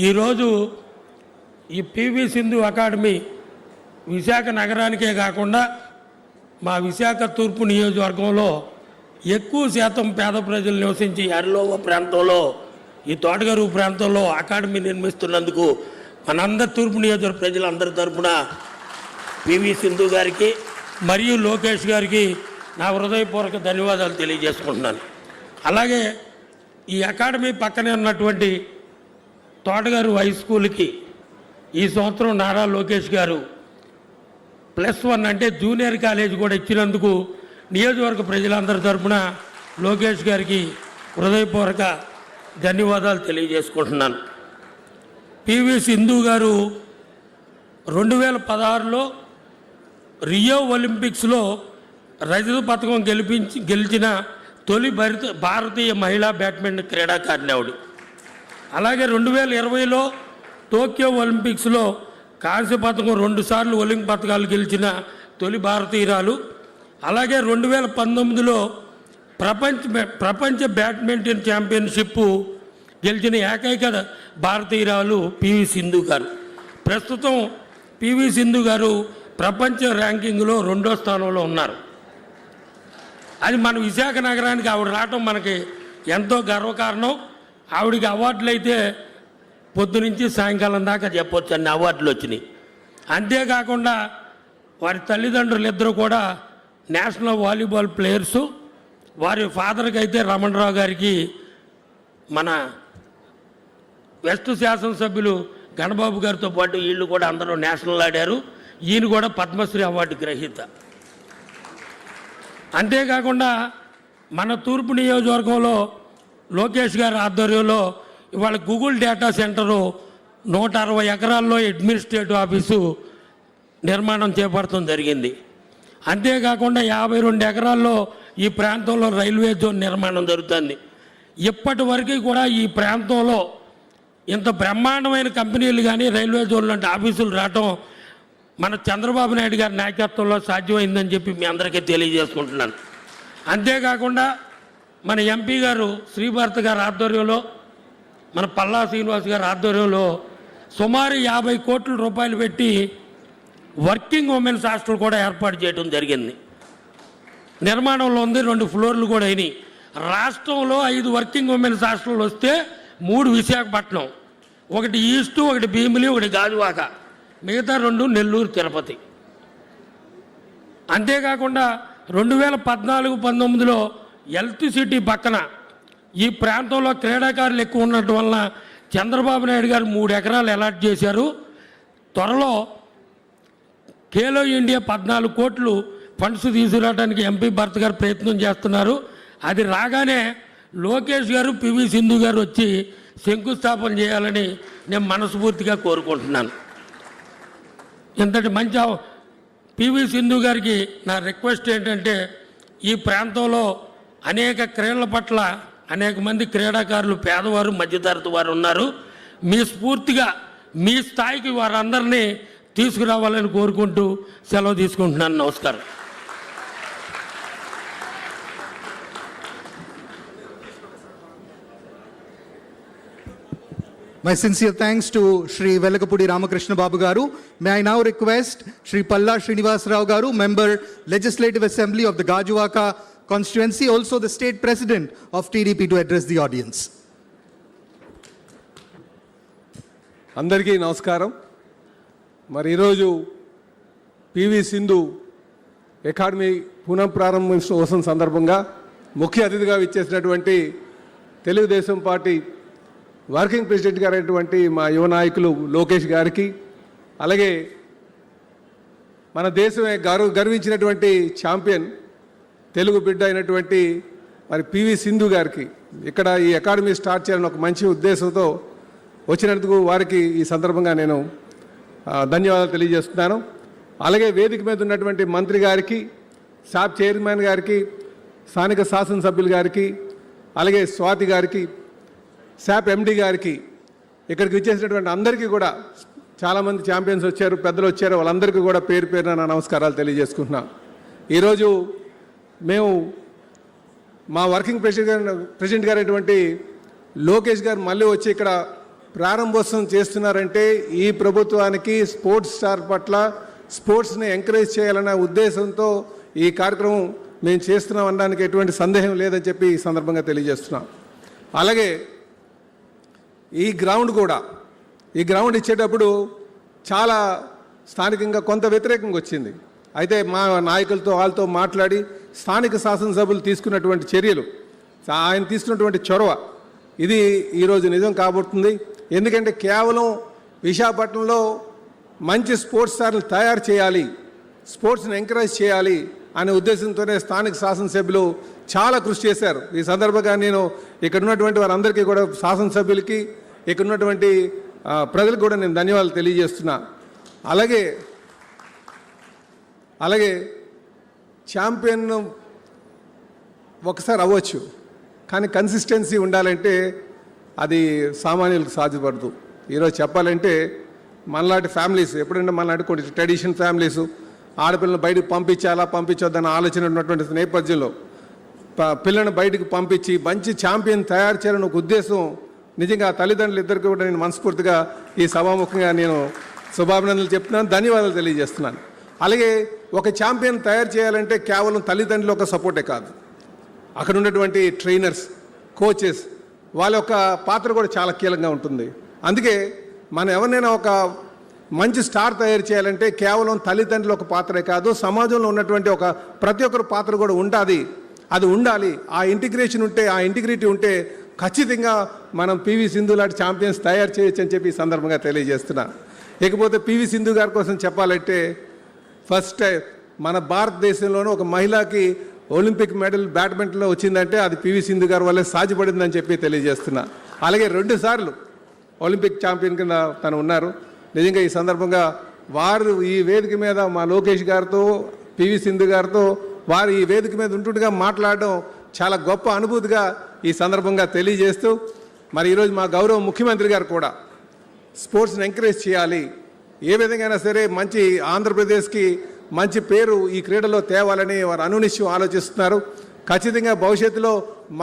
ఈరోజు ఈ పివి సింధు అకాడమీ విశాఖ నగరానికే కాకుండా మా విశాఖ తూర్పు నియోజకవర్గంలో ఎక్కువ శాతం పేద ప్రజలు నివసించి అరిలోవ ప్రాంతంలో, ఈ తోటగారు ప్రాంతంలో అకాడమీ నిర్మిస్తున్నందుకు మనందరి తూర్పు నియోజకవర్గ ప్రజలందరి తరఫున పివి సింధు గారికి మరియు లోకేష్ గారికి నా హృదయపూర్వక ధన్యవాదాలు తెలియజేసుకుంటున్నాను. అలాగే ఈ అకాడమీ పక్కనే ఉన్నటువంటి తోటగారు హై స్కూల్కి ఈ సంవత్సరం నారా లోకేష్ గారు +1 అంటే జూనియర్ కాలేజ్ కూడా ఇచ్చినందుకు నియోజకవర్గ ప్రజలందరి తరఫున లోకేష్ గారికి హృదయపూర్వక ధన్యవాదాలు తెలియజేసుకుంటున్నాను. పివి సింధు గారు 2016లో రియో ఒలింపిక్స్లో రజత పథకం గెలిచిన తొలి భారతీయ మహిళా బ్యాడ్మింటన్ క్రీడాకారిణి ఆవిడ. అలాగే 2020లో టోక్యో ఒలింపిక్స్లో కాంస్య పథకం 2 సార్లు ఒలింపిక్ పథకాలు గెలిచిన తొలి భారతీయురాలు. అలాగే 2019లో ప్రపంచ బ్యాడ్మింటన్ ఛాంపియన్షిప్ గెలిచిన ఏకైక భారతీయురాలు పివి సింధు గారు. ప్రస్తుతం పివి సింధు గారు ప్రపంచ ర్యాంకింగ్లో 2వ స్థానంలో ఉన్నారు. అది మన విశాఖ నగరానికి ఆవిడ రావటం మనకి ఎంతో గర్వకారణం. ఆవిడికి అవార్డులు అయితే పొద్దునుంచి సాయంకాలం దాకా చెప్పొచ్చు అన్ని అవార్డులు వచ్చినాయి. అంతేకాకుండా వారి తల్లిదండ్రులు ఇద్దరు కూడా నేషనల్ వాలీబాల్ ప్లేయర్సు. వారి ఫాదర్కి అయితే రమణరావు గారికి మన వెస్ట్ శాసనసభ్యులు గణబాబు గారితో పాటు వీళ్ళు కూడా అందరూ నేషనల్ ఆడారు. ఈయన కూడా పద్మశ్రీ అవార్డు గ్రహీత. అంతేకాకుండా మన తూర్పు నియోజకవర్గంలో లోకేష్ గారి ఆధ్వర్యంలో ఇవాళ గూగుల్ డేటా సెంటరు 160 ఎకరాల్లో అడ్మినిస్ట్రేటివ్ ఆఫీసు నిర్మాణం చేపట్టడం జరిగింది. అంతేకాకుండా 52 ఎకరాల్లో ఈ ప్రాంతంలో రైల్వే జోన్ నిర్మాణం జరుగుతుంది. ఇప్పటి వరకు కూడా ఈ ప్రాంతంలో ఇంత బ్రహ్మాండమైన కంపెనీలు కానీ రైల్వే జోన్ లాంటి ఆఫీసులు రావటం మన చంద్రబాబు నాయుడు గారి నాయకత్వంలో సాధ్యమైందని చెప్పి మీ అందరికీ తెలియజేసుకుంటున్నాను. అంతేకాకుండా మన ఎంపీ గారు శ్రీభారత్ గారి ఆధ్వర్యంలో, మన పల్లా శ్రీనివాస్ గారి ఆధ్వర్యంలో సుమారు 50 కోట్ల రూపాయలు పెట్టి వర్కింగ్ ఉమెన్స్ హాస్టల్ కూడా ఏర్పాటు చేయడం జరిగింది. నిర్మాణంలో ఉంది. 2 ఫ్లోర్లు కూడా అయినాయి. రాష్ట్రంలో 5 వర్కింగ్ ఉమెన్స్ హాస్టల్ వస్తే 3 విశాఖపట్నం, 1 ఈస్టు, 1 భీమిలి, 1 గాజువాక, మిగతా 2 నెల్లూరు, తిరుపతి. అంతేకాకుండా 2014-19లో హెల్త్ సిటీ పక్కన ఈ ప్రాంతంలో క్రీడాకారులు ఎక్కువ ఉండటం వలన చంద్రబాబు నాయుడు గారు 3 ఎకరాలు అలాట్ చేశారు. త్వరలో ఖేలో ఇండియా 14 కోట్లు ఫండ్స్ తీసుకురావడానికి ఎంపీ భరత్ గారు ప్రయత్నం చేస్తున్నారు. అది రాగానే లోకేష్ గారు, పివి సింధు గారు వచ్చి శంకుస్థాపన చేయాలని నేను మనస్ఫూర్తిగా కోరుకుంటున్నాను. ఇంతటి మంచి పివి సింధు గారికి నా రిక్వెస్ట్ ఏంటంటే, ఈ ప్రాంతంలో అనేక క్రీడల పట్ల అనేక మంది క్రీడాకారులు పేదవారు, మధ్యతరగతి వారు ఉన్నారు. మీ స్ఫూర్తిగా మీ స్థాయికి వారందరినీ తీసుకురావాలని కోరుకుంటూ సెలవు తీసుకుంటున్నాను. నమస్కారం. My sincere thanks to Shri Velakapudi Ramakrishna Babu Garu. May I now request Shri Palla Srinivas Rao Garu, Member Legislative Assembly of the Gajuwaka constituency, also the State President of TDP, to address the audience. అందరికీ నమస్కారం. మరి ఈరోజు PV Sindhu academy పునఃప్రారంభోత్సవం సందర్భంగా ముఖ్య అతిథిగా విచ్చేసినటువంటి Telugu Desam party working president గారైనటువంటి మా యువ నాయకులు లోకేష్ గారికి, అలాగే మన దేశమే గర్వించినటువంటి ఛాంపియన్ తెలుగు బిడ్డ అయినటువంటి మరి పివి సింధు గారికి ఇక్కడ ఈ అకాడమీ స్టార్ట్ చేయాలని ఒక మంచి ఉద్దేశంతో వచ్చినందుకు వారికి ఈ సందర్భంగా నేను ధన్యవాదాలు తెలియజేస్తున్నాను. అలాగే వేదిక మీద ఉన్నటువంటి మంత్రి గారికి, శాప్ చైర్మన్ గారికి, స్థానిక శాసనసభ్యులు గారికి, అలాగే స్వాతి గారికి, శాప్ ఎండి గారికి, ఇక్కడికి వచ్చేసినటువంటి అందరికీ కూడా చాలామంది ఛాంపియన్స్ వచ్చారు, పెద్దలు వచ్చారు, వాళ్ళందరికీ కూడా పేరు పేరున నా నమస్కారాలు ఈరోజు మేము మా వర్కింగ్ ప్రెసిడెంట్ గారైనటువంటి లోకేష్ గారు మళ్ళీ వచ్చి ఇక్కడ ప్రారంభోత్సవం చేస్తున్నారంటే ఈ ప్రభుత్వానికి స్పోర్ట్స్ స్టార్ పట్ల స్పోర్ట్స్ని ఎంకరేజ్ చేయాలన్న ఉద్దేశంతో ఈ కార్యక్రమం మేము చేస్తున్నాం అనడానికి ఎటువంటి సందేహం లేదని చెప్పి ఈ సందర్భంగా తెలియజేస్తున్నాం. అలాగే ఈ గ్రౌండ్ ఇచ్చేటప్పుడు చాలా స్థానికంగా కొంత వ్యతిరేకంగా వచ్చింది. అయితే మా నాయకులతో వాళ్ళతో మాట్లాడి స్థానిక శాసనసభ్యులు తీసుకున్నటువంటి చర్యలు, ఆయన తీసుకున్నటువంటి చొరవ ఇది ఈరోజు నిజం కాబోతుంది. ఎందుకంటే కేవలం విశాఖపట్నంలో మంచి స్పోర్ట్స్ స్టార్లు తయారు చేయాలి, స్పోర్ట్స్ని ఎంకరేజ్ చేయాలి అనే ఉద్దేశంతోనే స్థానిక శాసనసభ్యులు చాలా కృషి చేశారు. ఈ సందర్భంగా నేను ఇక్కడ ఉన్నటువంటి వారందరికీ కూడా, శాసనసభ్యులకి, ఇక్కడ ఉన్నటువంటి ప్రజలకు కూడా నేను ధన్యవాదాలు తెలియజేస్తున్నా. అలాగే ఛాంపియన్ ఒకసారి అవ్వచ్చు, కానీ కన్సిస్టెన్సీ ఉండాలంటే అది సామాన్యులకు సాధ్యపడదు. ఈరోజు చెప్పాలంటే మనలాంటి ఫ్యామిలీస్, ఎప్పుడంటే మనలాంటి కొన్ని ట్రెడిషన్ ఫ్యామిలీస్ ఆడపిల్లలను బయటకు పంపించొద్దన్న ఆలోచన ఉన్నటువంటి నేపథ్యంలో పిల్లలను బయటకు పంపించి మంచి ఛాంపియన్ తయారు చేయాలని ఒక ఉద్దేశం నిజంగా తల్లిదండ్రులు ఇద్దరికి కూడా నేను మనస్ఫూర్తిగా ఈ సభాముఖంగా నేను శుభాభినందనలు చెప్తున్నాను, ధన్యవాదాలు తెలియజేస్తున్నాను. అలాగే ఒక ఛాంపియన్ తయారు చేయాలంటే కేవలం తల్లిదండ్రులు ఒక సపోర్టే కాదు, అక్కడ ఉన్నటువంటి ట్రైనర్స్, కోచెస్, వాళ్ళ యొక్క పాత్ర కూడా చాలా కీలకంగా ఉంటుంది. అందుకే మనం ఎవరినైనా ఒక మంచి స్టార్ తయారు చేయాలంటే కేవలం తల్లిదండ్రులు ఒక పాత్రే కాదు, సమాజంలో ఉన్నటువంటి ఒక ప్రతి ఒక్కరు పాత్ర కూడా అది ఉండాలి. ఆ ఇంటిగ్రేషన్ ఉంటే, ఆ ఇంటిగ్రిటీ ఉంటే ఖచ్చితంగా మనం పివి సింధు లాంటి ఛాంపియన్స్ తయారు చేయొచ్చు అని చెప్పి ఈ సందర్భంగా తెలియజేస్తున్నా. ఇకపోతే పివి సింధు గారి కోసం చెప్పాలంటే ఫస్ట్ టైం మన భారతదేశంలోనూ ఒక మహిళకి ఒలింపిక్ మెడల్ బ్యాడ్మింటన్లో వచ్చిందంటే అది పివి సింధు గారి వల్లే సాధ్యపడిందని చెప్పి తెలియజేస్తున్నా. అలాగే 2 సార్లు ఒలింపిక్ ఛాంపియన్ కింద తను ఉన్నారు. నిజంగా ఈ సందర్భంగా వారు ఈ వేదిక మీద మా లోకేష్ గారితో, పివి సింధు గారితో వారు ఈ వేదిక మీద ఉంటుండగా మాట్లాడడం చాలా గొప్ప అనుభూతిగా ఈ సందర్భంగా తెలియజేస్తూ, మరి ఈరోజు మా గౌరవ ముఖ్యమంత్రి గారు కూడా స్పోర్ట్స్ని ఎంకరేజ్ చేయాలి, ఏ విధంగా సరే మంచి ఆంధ్రప్రదేశ్కి మంచి పేరు ఈ క్రీడలో తేవాలని వారు అనునిశ్యం ఆలోచిస్తున్నారు. ఖచ్చితంగా భవిష్యత్తులో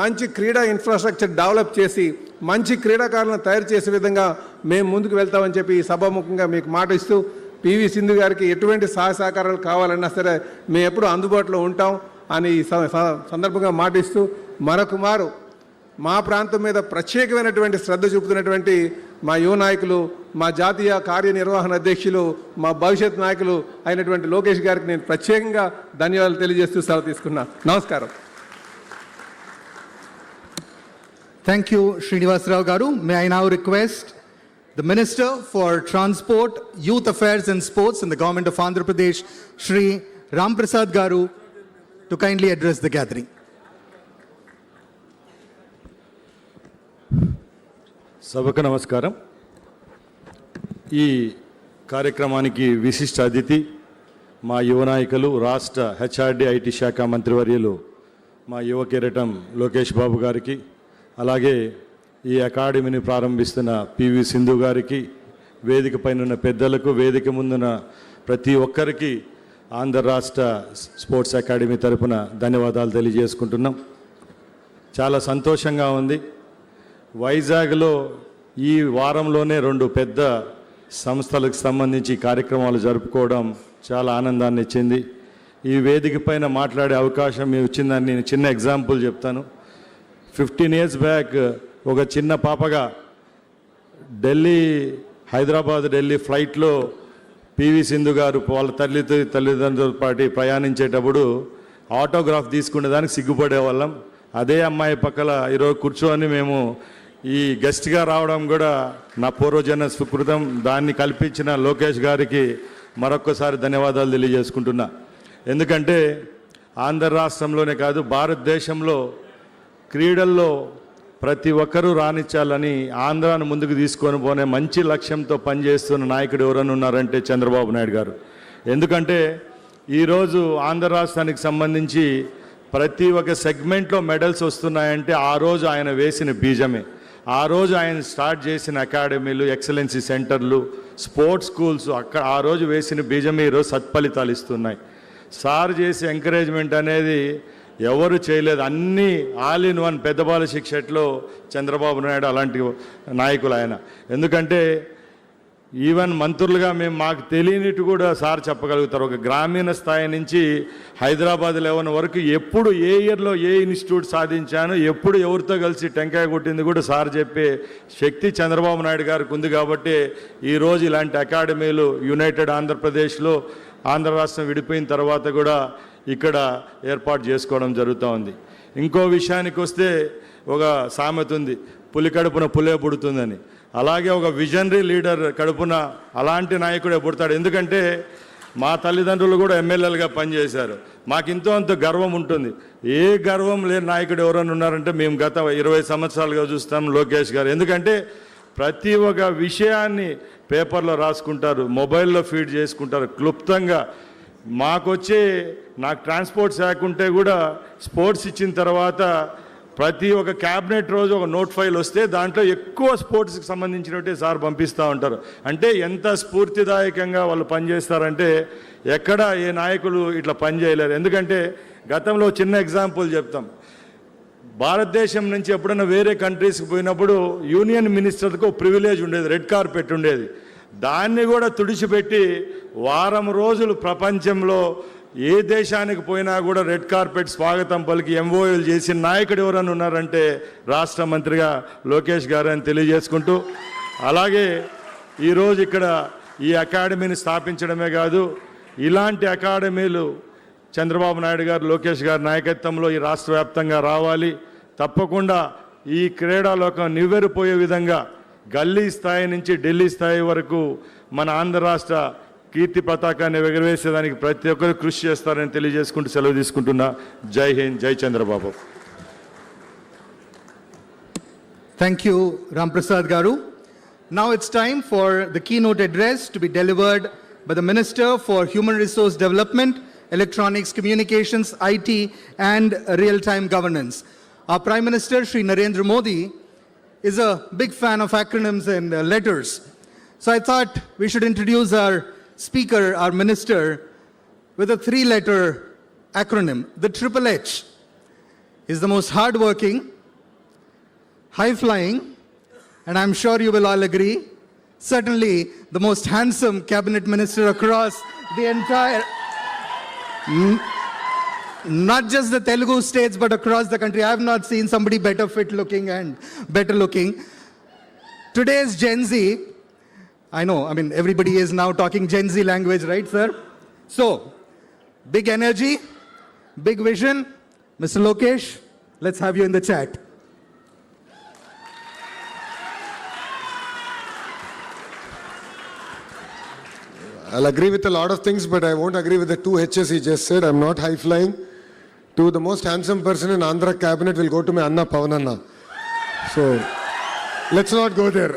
మంచి క్రీడా ఇన్ఫ్రాస్ట్రక్చర్ డెవలప్ చేసి మంచి క్రీడాకారులను తయారు చేసే విధంగా మేము ముందుకు వెళ్తామని చెప్పి ఈ సభాముఖంగా మీకు మాట ఇస్తూ, పివి సింధు గారికి ఎటువంటి సహాయ సహకారాలు కావాలన్నా సరే మేము ఎప్పుడూ అందుబాటులో ఉంటాం అని ఈ సందర్భంగా మాట ఇస్తూ, మరొకమారు మా ప్రాంతం మీద ప్రత్యేకమైనటువంటి శ్రద్ధ చూపుతున్నటువంటి మా యువ నాయకులు, మా జాతీయ కార్యనిర్వహణ అధ్యక్షులు, మా భవిష్యత్ నాయకులు అయినటువంటి లోకేష్ గారికి నేను ప్రత్యేకంగా ధన్యవాదాలు తెలియజేస్తూ సెలవు తీసుకున్నా. నమస్కారం. Thank you, Srinivas Rao Garu. May I now request the Minister for Transport, Youth Affairs and Sports in the Government of Andhra Pradesh, Shri Ram Prasad Garu, to kindly address the gathering. సభకు నమస్కారం. ఈ కార్యక్రమానికి విశిష్ట అతిథి మా యువ నాయకులు, రాష్ట్ర హెచ్ఆర్డి ఐటీ శాఖ మంత్రివర్యులు మా యువ కిరీటం లోకేష్ బాబు గారికి, అలాగే ఈ అకాడమీని ప్రారంభిస్తున్న పివి సింధు గారికి, వేదిక పైన ఉన్న పెద్దలకు, వేదిక ముందున్న ప్రతి ఒక్కరికి ఆంధ్ర రాష్ట్ర స్పోర్ట్స్ అకాడమీ తరపున ధన్యవాదాలు తెలియజేసుకుంటున్నాం. చాలా సంతోషంగా ఉంది. వైజాగ్లో ఈ వారంలోనే 2 పెద్ద సంస్థలకు సంబంధించి కార్యక్రమాలు జరుపుకోవడం చాలా ఆనందాన్ని ఇచ్చింది. ఈ వేదిక పైన మాట్లాడే అవకాశం మీకు ఇచ్చిందని నేను చిన్న ఎగ్జాంపుల్ చెప్తాను. 15 years బ్యాక్ ఒక చిన్న పాపగా హైదరాబాద్ ఢిల్లీ ఫ్లైట్లో పివి సింధు గారు వాళ్ళ తల్లిదండ్రులతో పాటు ప్రయాణించేటప్పుడు ఆటోగ్రాఫ్ తీసుకునేదానికి సిగ్గుపడేవాళ్ళం. అదే అమ్మాయి పక్కల ఈరోజు కూర్చొని మేము ఈ గెస్ట్గా రావడం కూడా నా పూర్వజన్మ సుకృతం. దాన్ని కల్పించిన లోకేష్ గారికి మరొక్కసారి ధన్యవాదాలు తెలియజేసుకుంటున్నా. ఎందుకంటే ఆంధ్ర రాష్ట్రంలోనే కాదు భారతదేశంలో క్రీడల్లో ప్రతి ఒక్కరూ రాణించాలని ఆంధ్రాను ముందుకు తీసుకొని పోనే మంచి లక్ష్యంతో పనిచేస్తున్న నాయకుడు ఎవరైనా ఉన్నారంటే చంద్రబాబు నాయుడు గారు. ఎందుకంటే ఈరోజు ఆంధ్ర రాష్ట్రానికి సంబంధించి ప్రతి ఒక్క సెగ్మెంట్లో మెడల్స్ వస్తున్నాయంటే ఆ రోజు ఆయన వేసిన బీజమే. ఆ రోజు ఆయన స్టార్ట్ చేసిన అకాడమీలు, ఎక్సలెన్సీ సెంటర్లు, స్పోర్ట్స్ స్కూల్స్ ఆ రోజు వేసిన బీజమే ఈరోజు సత్ఫలితాలు ఇస్తున్నాయి. సార్ చేసే ఎంకరేజ్మెంట్ అనేది ఎవరు చేయలేదు. అన్నీ ఆల్ ఇన్ వన్ పెద్దబాల శిక్షట్లో చంద్రబాబు నాయుడు అలాంటి నాయకులు ఆయన. ఎందుకంటే ఈవెన్ మంత్రులుగా మాకు తెలియనిట్టు కూడా సార్ చెప్పగలుగుతారు. ఒక గ్రామీణ స్థాయి నుంచి హైదరాబాద్ లెవెల్ వరకు ఎప్పుడు ఏ ఇయర్లో ఏ ఇన్స్టిట్యూట్ సాధించాను, ఎప్పుడు ఎవరితో కలిసి టెంకాయ కొట్టింది కూడా సార్ చెప్పే శక్తి చంద్రబాబు నాయుడు గారికి ఉంది. కాబట్టి ఈరోజు ఇలాంటి అకాడమీలు యునైటెడ్ ఆంధ్రప్రదేశ్లో ఆంధ్ర రాష్ట్రం విడిపోయిన తర్వాత కూడా ఇక్కడ ఏర్పాటు చేసుకోవడం జరుగుతూ ఉంది. ఇంకో విషయానికి వస్తే ఒక సామెత ఉంది, పులి కడుపున పులే పుడుతుందని. అలాగే ఒక విజనరీ లీడర్ కడుపున అలాంటి నాయకుడే పుడతాడు. ఎందుకంటే మా తల్లిదండ్రులు కూడా ఎమ్మెల్యేలుగా పనిచేశారు. మాకు ఇంతో అంత గర్వం ఉంటుంది. ఏ గర్వం లేని నాయకుడు ఎవరైనా ఉన్నారంటే మేము గత 20 సంవత్సరాలుగా చూస్తాం లోకేష్ గారు. ఎందుకంటే ప్రతి ఒక్క విషయాన్ని పేపర్లో రాసుకుంటారు, మొబైల్లో ఫీడ్ చేసుకుంటారు క్లుప్తంగా. నాకు ట్రాన్స్పోర్ట్ శాఖ ఉంటే కూడా స్పోర్ట్స్ ఇచ్చిన తర్వాత ప్రతి ఒక్క క్యాబినెట్ రోజు ఒక నోట్ ఫైల్ వస్తే దాంట్లో ఎక్కువ స్పోర్ట్స్కి సంబంధించినట్టే సార్ పంపిస్తూ ఉంటారు. అంటే ఎంత స్ఫూర్తిదాయకంగా వాళ్ళు పనిచేస్తారంటే ఎక్కడ ఏ నాయకులు ఇట్లా పనిచేయలేరు. ఎందుకంటే గతంలో చిన్న ఎగ్జాంపుల్ చెప్తాం. భారతదేశం నుంచి ఎప్పుడైనా వేరే కంట్రీస్కి పోయినప్పుడు యూనియన్ మినిస్టర్కి ఒక ప్రివిలేజ్ ఉండేది, రెడ్ కార్పెట్ ఉండేది. దాన్ని కూడా తుడిచిపెట్టి వారం రోజులు ప్రపంచంలో ఏ దేశానికి పోయినా కూడా రెడ్ కార్పెట్ స్వాగతం పలికి ఎంఓఏలు చేసిన నాయకుడు ఎవరైనా ఉన్నారంటే రాష్ట్ర మంత్రిగా లోకేష్ గారు అని తెలియజేసుకుంటూ, అలాగే ఈరోజు ఇక్కడ ఈ అకాడమీని స్థాపించడమే కాదు, ఇలాంటి అకాడమీలు చంద్రబాబు నాయుడు గారు లోకేష్ గారి నాయకత్వంలో ఈ రాష్ట్ర వ్యాప్తంగా రావాలి. తప్పకుండా ఈ క్రీడాలోకం నివ్వెరపోయే విధంగా గల్లీ స్థాయి నుంచి ఢిల్లీ స్థాయి వరకు మన ఆంధ్ర రాష్ట్ర కీర్తి పతాకాన్ని ఎగరవేసేదానికి ప్రతి ఒక్కరు కృషి చేస్తారని తెలియజేసుకుంటూ సెలవు తీసుకుంటున్నా. జై హింద్, జై Chandrababu. Thank you, Ram Prasad Garu. Now it's time for the keynote address to be delivered by the Minister for Human Resource Development, Electronics, Communications, IT and Real-Time Governance. Our Prime Minister, Shri Narendra Modi, is a big fan of acronyms and letters. So I thought we should introduce our speaker, our minister, with a 3-letter acronym. The Triple H is the most hardworking, high-flying, and I'm sure you will all agree, certainly the most handsome cabinet minister across the entire, not just the Telugu states, but across the country. I have not seen somebody better fit looking and better looking. Today's Gen Z, I know, everybody is now talking Gen Z language, right, sir? So, big energy, big vision. Mr. Lokesh, let's have you in the chat. I'll agree with a lot of things, but I won't agree with the 2 H's he just said. I'm not high-flying. To the most handsome person in Andhra cabinet will go to my Anna Pavananna. So, let's not go there.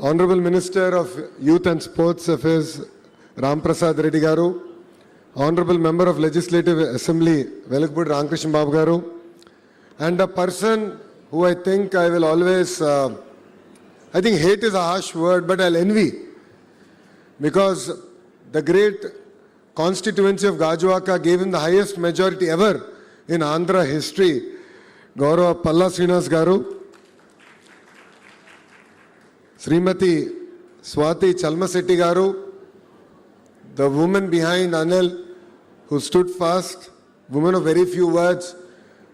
Honorable Minister of Youth and Sports Affairs, Ram Prasad Reddy Garu, Honorable Member of Legislative Assembly, Velakpudi Ramkrishna Babu Garu, and a person who I think I will always, I think hate is a harsh word, but I'll envy, because the great constituency of Gajuwaka gave him the highest majority ever in Andhra history. Gaurav Palla Srinivas Garu, Srimati Swati Chalmasetti Garu, the woman behind Anil, who stood fast, woman of very few words,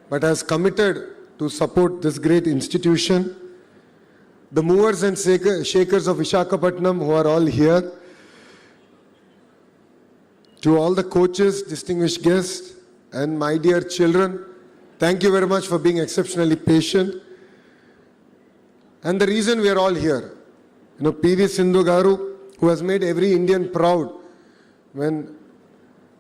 but has committed to support this great institution. The movers and shakers of Visakhapatnam who are all here. To all the coaches, distinguished guests, and my dear children, thank you very much for being exceptionally patient. And the reason we are all here, PV Sindhu Garu, who has made every Indian proud when,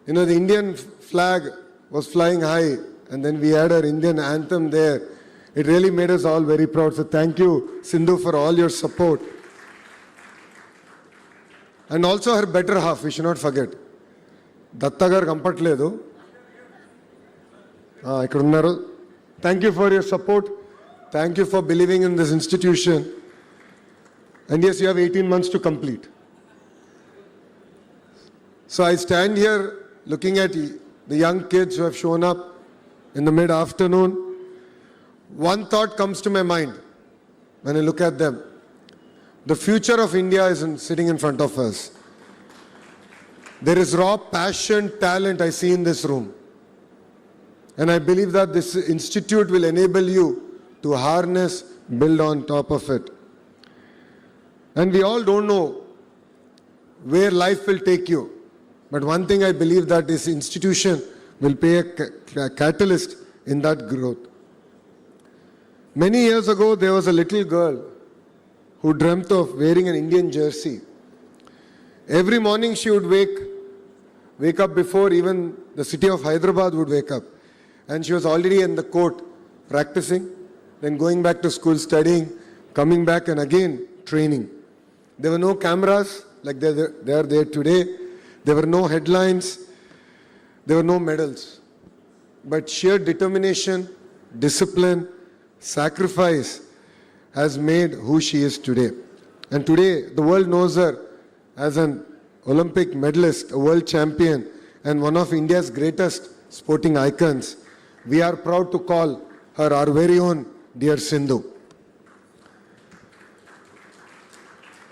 the Indian flag was flying high and then we had our Indian anthem there. It really made us all very proud. So thank you, Sindhu, for all your support. And also her better half, we should not forget. Dattagar Kampatledu. Thank you for your support. Thank you for believing in this institution. And yes, you have 18 months to complete. So I stand here looking at the young kids who have shown up in the mid-afternoon. One thought comes to my mind when I look at them. The future of India is sitting in front of us. There is raw passion, talent I see in this room. And I believe that this institute will enable you to harness, build on top of it. And we all don't know where life will take you. But one thing I believe that this institution will be a catalyst in that growth. Many years ago, there was a little girl who dreamt of wearing an Indian jersey. Every morning she would wake up before even the city of Hyderabad would wake up. And she was already in the court practicing, then going back to school studying, coming back and again training. There were no cameras like they are there today. There were no headlines. There were no medals. But sheer determination, discipline, sacrifice has made who she is today. And today, the world knows her as an Olympic medalist, a world champion, and one of India's greatest sporting icons. We are proud to call her our very own dear Sindhu.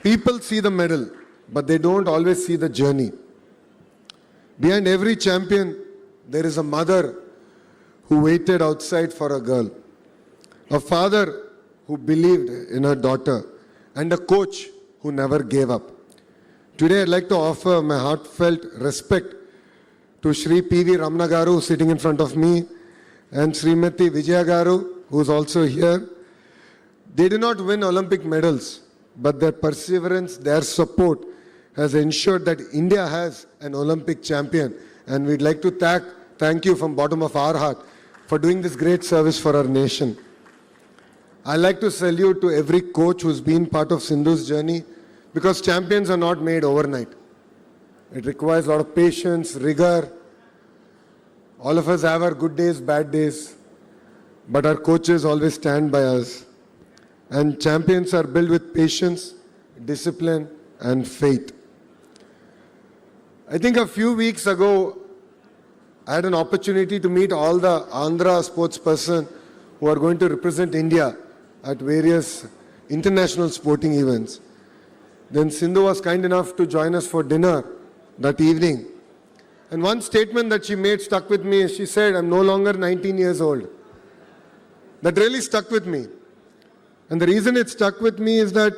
People see the medal, but they don't always see the journey. Behind every champion, there is a mother who waited outside for a girl, a father who believed in her daughter, and a coach who never gave up. Today, I'd like to offer my heartfelt respect to Shri P.V. Ramana Garu, sitting in front of me, and Srimati Vijaya Garu, who is also here. They did not win Olympic medals, but their perseverance, their support has ensured that India has an Olympic champion. And we'd like to thank you from bottom of our heart for doing this great service for our nation. I'd like to salute to every coach who's been part of Sindhu's journey, because champions are not made overnight. It requires a lot of patience, rigor. All of us have our good days, bad days, but our coaches always stand by us. And champions are built with patience, discipline, and faith. I think a few weeks ago, I had an opportunity to meet all the Andhra sportspersons who are going to represent India at various international sporting events. Then Sindhu was kind enough to join us for dinner that evening. And one statement that she made stuck with me. She said, "I'm no longer 19 years old." That really stuck with me. And the reason it stuck with me is that,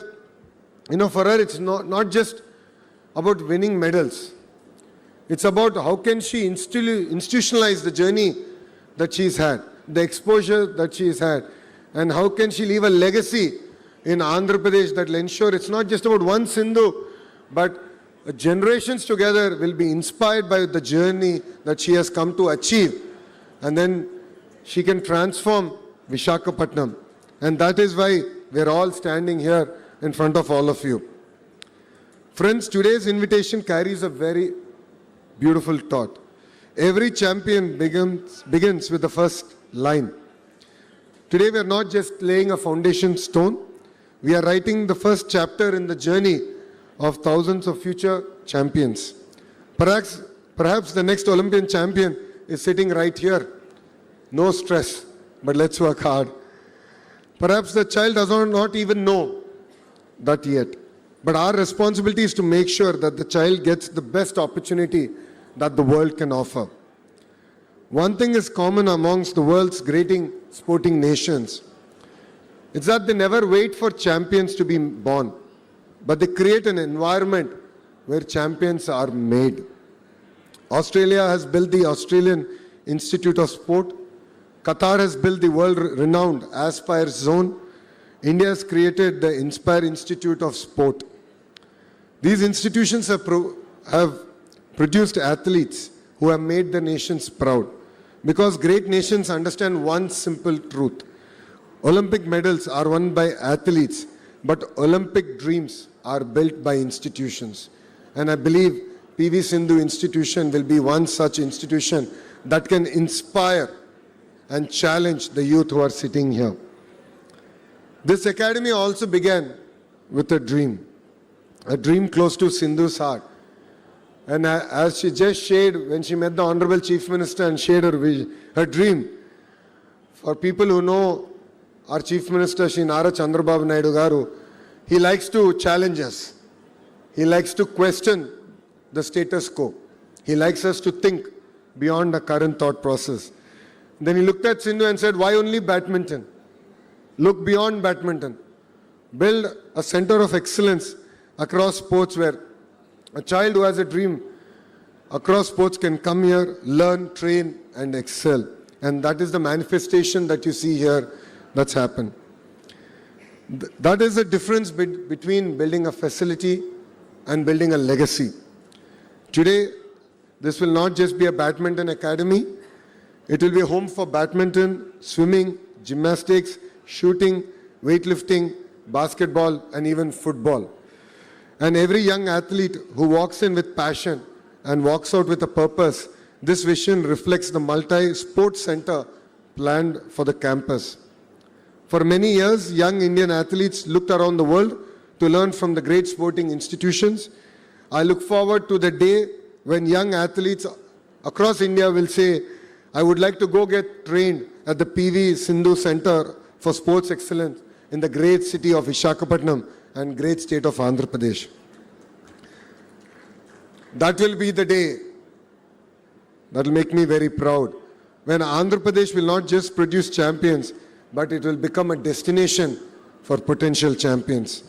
for her, it's not just about winning medals. It's about how can she institutionalize the journey that she's had, the exposure that she's had, and how can she leave a legacy in Andhra Pradesh that will ensure it's not just about one Sindhu, but generations together will be inspired by the journey that she has come to achieve. And then she can transform Visakhapatnam. And that is why we're all standing here in front of all of you. Friends, today's invitation carries a very beautiful thought. Every champion begins with the first line. Today we are not just laying a foundation stone, we are writing the first chapter in the journey of thousands of future champions. Perhaps the next Olympian champion is sitting right here. No stress, but let's work hard. Perhaps the child does not even know that yet. But our responsibility is to make sure that the child gets the best opportunity that the world can offer. One thing is common amongst the world's great sporting nations. It's that they never wait for champions to be born, but they create an environment where champions are made. Australia has built the Australian Institute of Sport. Qatar has built the world-renowned Aspire Zone. India has created the Inspire Institute of Sport. These institutions have produced athletes who have made the nations proud. Because great nations understand one simple truth. Olympic medals are won by athletes, but Olympic dreams are built by institutions. And I believe PV Sindhu institution will be one such institution that can inspire and challenge the youth who are sitting here. This academy also began with a dream close to Sindhu's heart. And as she just shared when she met the Honorable Chief Minister and shared her dream, for people who know our Chief Minister, Shri Nara Chandrababu Naidu Garu, he likes to challenge us. He likes to question the status quo. He likes us to think beyond the current thought process. Then he looked at Sindhu and said, why only badminton? Look beyond badminton. Build a center of excellence across sports where a child who has a dream across sports can come here, learn, train, and excel. And that is the manifestation that you see here that's happened. That is the difference between building a facility and building a legacy. Today, this will not just be a badminton academy. It will be a home for badminton, swimming, gymnastics, shooting, weightlifting, basketball, and even football. And every young athlete who walks in with passion and walks out with a purpose, this vision reflects the multi-sport center planned for the campus. For many years, young Indian athletes looked around the world to learn from the great sporting institutions. I look forward to the day when young athletes across India will say, I would like to go get trained at the PV Sindhu Center for Sports Excellence in the great city of Visakhapatnam and great state of Andhra Pradesh. That will be the day that will make me very proud, when Andhra Pradesh will not just produce champions, but it will become a destination for potential champions.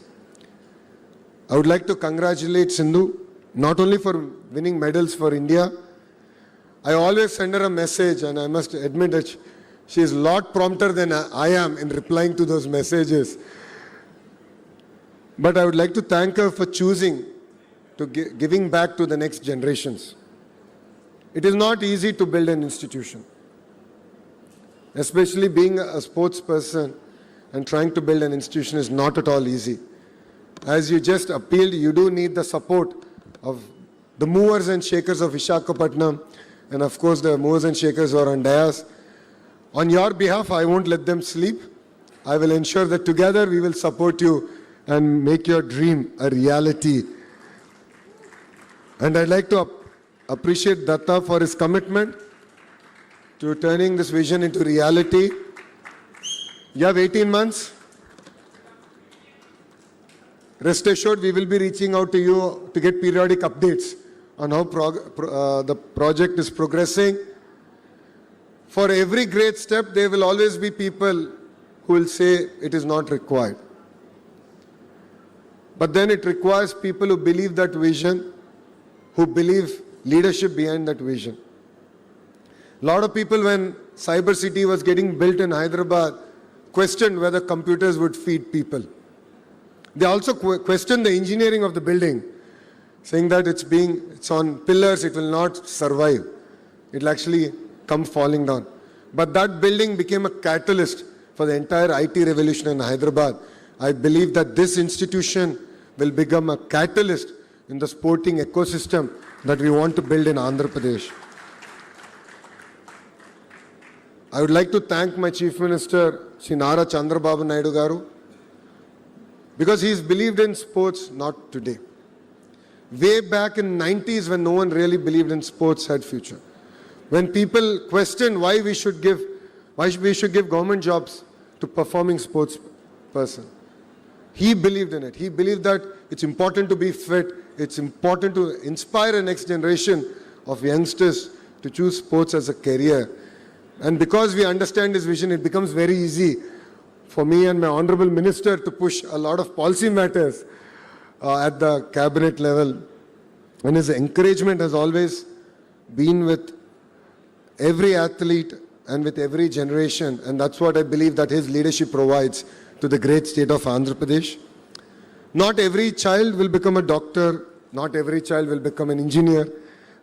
I would like to congratulate Sindhu, not only for winning medals for India. I always send her a message, and I must admit that she is a lot prompter than I am in replying to those messages. But I would like to thank her for choosing to giving back to the next generations. It is not easy to build an institution, especially being a sports person and trying to build an institution is not at all easy. As you just appealed, you do need the support of the movers and shakers of Visakhapatnam, and of course the movers and shakers who are on dais. On your behalf, I won't let them sleep. I will ensure that together we will support you and make your dream a reality. And I'd like to appreciate Datta for his commitment to turning this vision into reality. You have 18 months. Rest assured, we will be reaching out to you to get periodic updates on how the project is progressing. For every great step, there will always be people who will say it is not required. But then it requires people who believe that vision, who believe leadership behind that vision. A lot of people, when Cyber City was getting built in Hyderabad, questioned whether computers would feed people. They also questioned the engineering of the building, saying that it's on pillars, it will not survive. It will actually come falling down. But that building became a catalyst for the entire IT revolution in Hyderabad. I believe that this institution will become a catalyst in the sporting ecosystem that we want to build in Andhra Pradesh. I would like to thank my Chief Minister, Shri Nara Chandrababu Naidu Garu, because he's believed in sports not today. Way back in 90s, when no one really believed in sports had future. When people questioned why we should give government jobs to performing sports person. he believed in it. He believed that it's important to be fit. It's important to inspire a next generation of youngsters to choose sports as a career. And because we understand his vision, it becomes very easy for me and my honorable minister to push a lot of policy matters at the cabinet level. And his encouragement has always been with every athlete and with every generation. And that's what I believe that his leadership provides to the great state of Andhra Pradesh. Not every child will become a doctor. Not every child will become an engineer.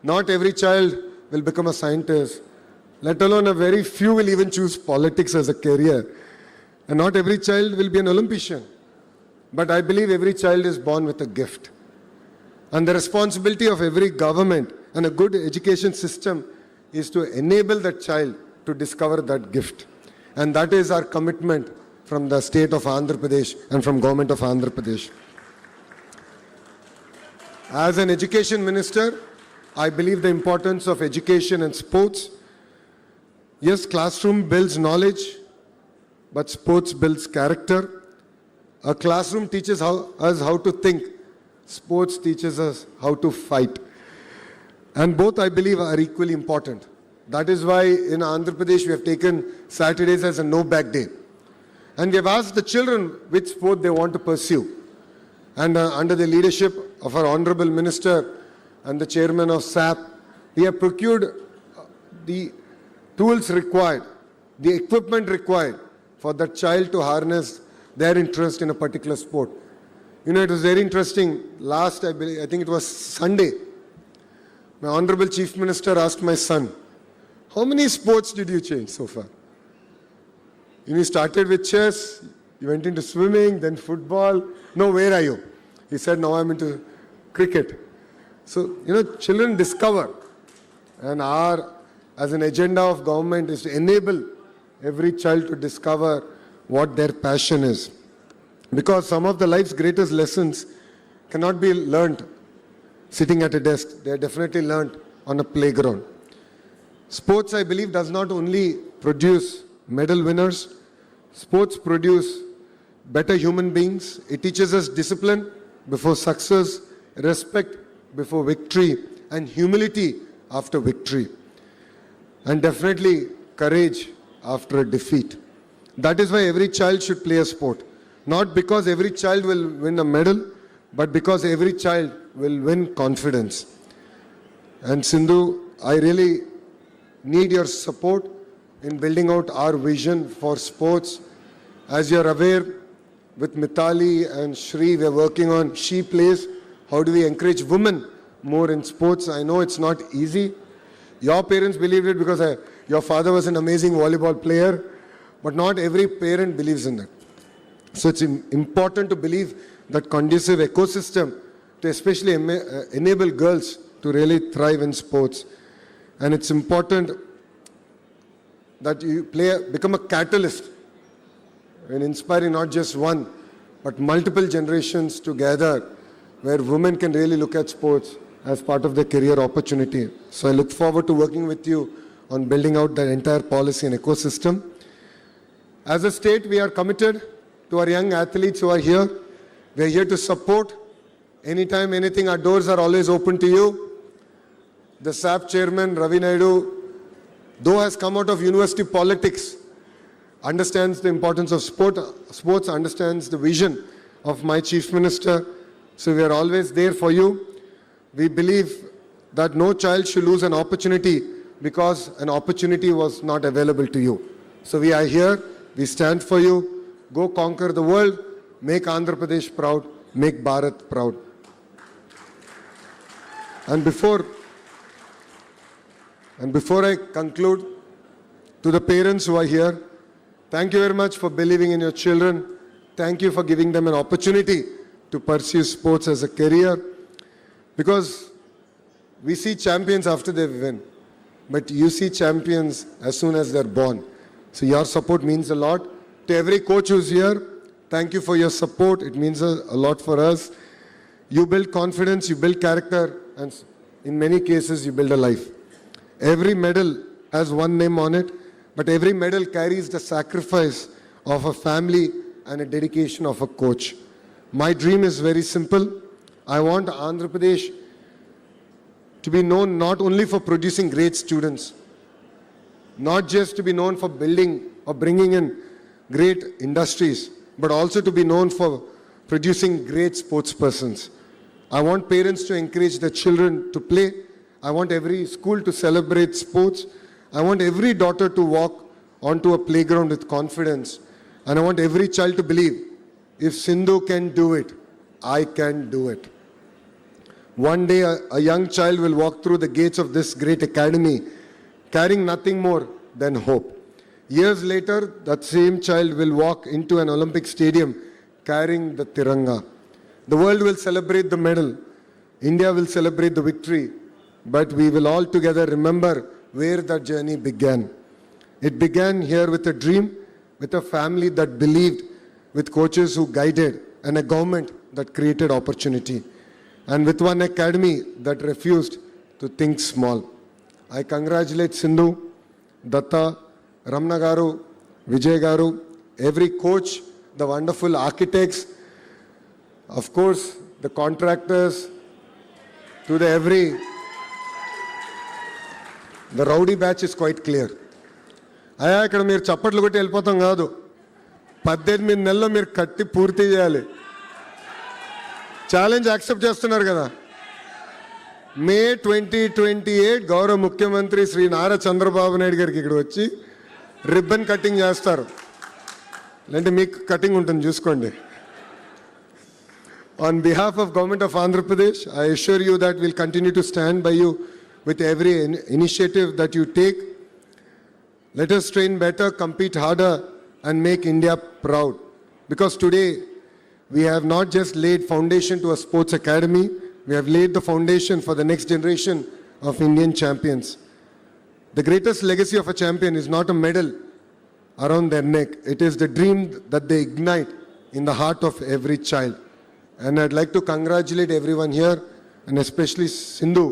Not every child will become a scientist. Let alone a very few will even choose politics as a career. And not every child will be an Olympian. But I believe every child is born with a gift. And the responsibility of every government and a good education system is to enable that child to discover that gift. And that is our commitment from the state of Andhra Pradesh and from government of Andhra Pradesh. As an education minister, I believe the importance of education and sports. Yes, classroom builds knowledge, but sports builds character. A classroom teaches us how to think. Sports teaches us how to fight. And both, I believe, are equally important. That is why in Andhra Pradesh we have taken Saturdays as a no-back day. And we have asked the children which sport they want to pursue. And under the leadership of our Honorable Minister and the Chairman of SAP, we have procured the tools required, the equipment required for that child to harness their interest in a particular sport. You know, it was very interesting. Last, I think it was Sunday, my Honorable Chief Minister asked my son, how many sports did you change so far? You started with chess, you went into swimming, then football. No, where are you? He said, now I'm into cricket. So, children discover. And as an agenda of government, is to enable every child to discover what their passion is. Because some of the life's greatest lessons cannot be learned sitting at a desk. They are definitely learned on a playground. Sports, I believe, does not only produce medal winners. Sports produce better human beings. It teaches us discipline before success, respect before victory, and humility after victory. And definitely courage after a defeat. That is why every child should play a sport. Not because every child will win a medal, but because every child will win confidence. And Sindhu, I really need your support in building out our vision for sports. As you're aware, with Mitali and Shri, we're working on She Plays. How do we encourage women more in sports? I know it's not easy. Your parents believed it because your father was an amazing volleyball player, but not every parent believes in that. So it's important to believe that conducive ecosystem to especially enable girls to really thrive in sports. And it's important that you become a catalyst in inspiring not just one, but multiple generations together, where women can really look at sports as part of their career opportunity. So I look forward to working with you on building out that entire policy and ecosystem. As a state, we are committed to our young athletes who are here. We are here to support. Anytime, anything, our doors are always open to you. The SAP chairman, Ravi Naidu, though has come out of university politics, understands the importance of sports, understands the vision of my chief minister. So we are always there for you. We believe that no child should lose an opportunity because an opportunity was not available to you. So we are here, we stand for you. Go conquer the world, make Andhra Pradesh proud, make Bharat proud. And before I conclude, to the parents who are here, thank you very much for believing in your children. Thank you for giving them an opportunity to pursue sports as a career. Because we see champions after they win, but you see champions as soon as they're born. So your support means a lot. To every coach who's here, thank you for your support. It means a lot for us. You build confidence, you build character, and in many cases, you build a life. Every medal has one name on it, but every medal carries the sacrifice of a family and a dedication of a coach. My dream is very simple. I want Andhra Pradesh to be known not only for producing great students, not just to be known for building or bringing in great industries, but also to be known for producing great sports persons. I want parents to encourage their children to play. I want every school to celebrate sports. I want every daughter to walk onto a playground with confidence. And I want every child to believe, if Sindhu can do it, I can do it. One day a young child will walk through the gates of this great academy carrying nothing more than hope. Years later, that same child will walk into an Olympic stadium carrying the Tiranga. The world will celebrate the medal. India will celebrate the victory. But we will all together remember where that journey began. It began here with a dream, with a family that believed, with coaches who guided, and a government that created opportunity, and with one academy that refused to think small. I congratulate Sindhu, Datta, Ramna Garu, Vijay Garu, every coach, the wonderful architects, of course, the contractors, to the rowdy batch is quite clear. అయ్యా ఇక్కడ మీరు చప్పట్లు కొట్టి వెళ్ళిపోతాం కాదు, 18 నెలల్లో మీరు కట్టి పూర్తి చేయాలి. ఛాలెంజ్ యాక్సెప్ట్ చేస్తున్నారు కదా. మే 2028 గౌరవ ముఖ్యమంత్రి శ్రీ నారా చంద్రబాబు నాయుడు గారికి ఇక్కడ వచ్చి రిబ్బన్ కటింగ్ చేస్తారు. లేదంటే మీకు కటింగ్ ఉంటుంది చూసుకోండి. On behalf of Government of Andhra Pradesh, I assure you that we'll continue to stand by you with every initiative that you take. Let us train better, compete harder, and make India proud. Because today, we have not just laid foundation to a sports academy, we have laid the foundation for the next generation of Indian champions. The greatest legacy of a champion is not a medal around their neck. It is the dream that they ignite in the heart of every child. And I'd like to congratulate everyone here, and especially Sindhu,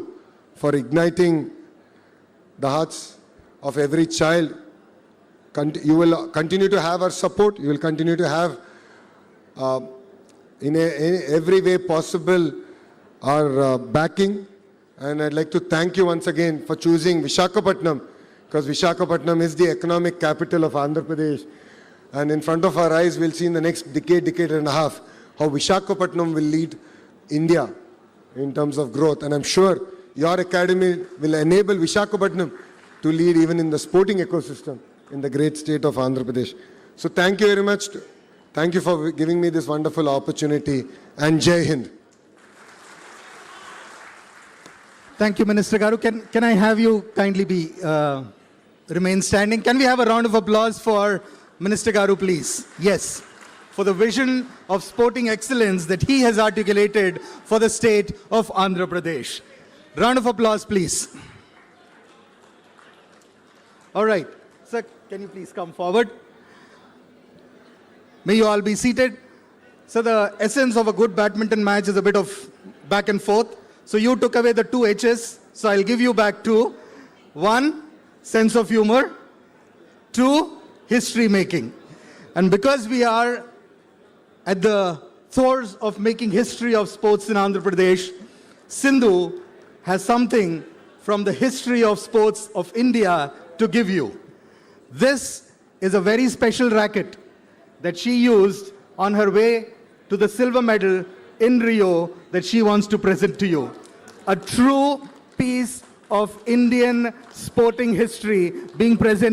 for igniting the hearts of every child. You will continue to have our support. You will continue to have, in every way possible, our backing. And I'd like to thank you once again for choosing Visakhapatnam, because Visakhapatnam is the economic capital of Andhra Pradesh. And in front of our eyes, we'll see in the next decade and a half, how Visakhapatnam will lead India in terms of growth. And I'm sure your academy will enable Visakhapatnam to lead even in the sporting ecosystem in the great state of Andhra Pradesh. So thank you very much. Thank you for giving me this wonderful opportunity. And Jai Hind. Thank you, Minister Garu. Can I have you kindly remain standing? Can we have a round of applause for Minister Garu, please? Yes. For the vision of sporting excellence that he has articulated for the state of Andhra Pradesh. Round of applause, please. All right. Sir, can you please come forward? May you all be seated. So the essence of a good badminton match is a bit of back and forth. So you took away the 2 H's. So I'll give you back 2. 1, sense of humor. 2, history making. And because we are at the throes of making history of sports in Andhra Pradesh, Sindhu has something from the history of sports of India to give you. This is a very special racket that she used on her way to the silver medal in Rio that she wants to present to you. A true piece of Indian sporting history being presented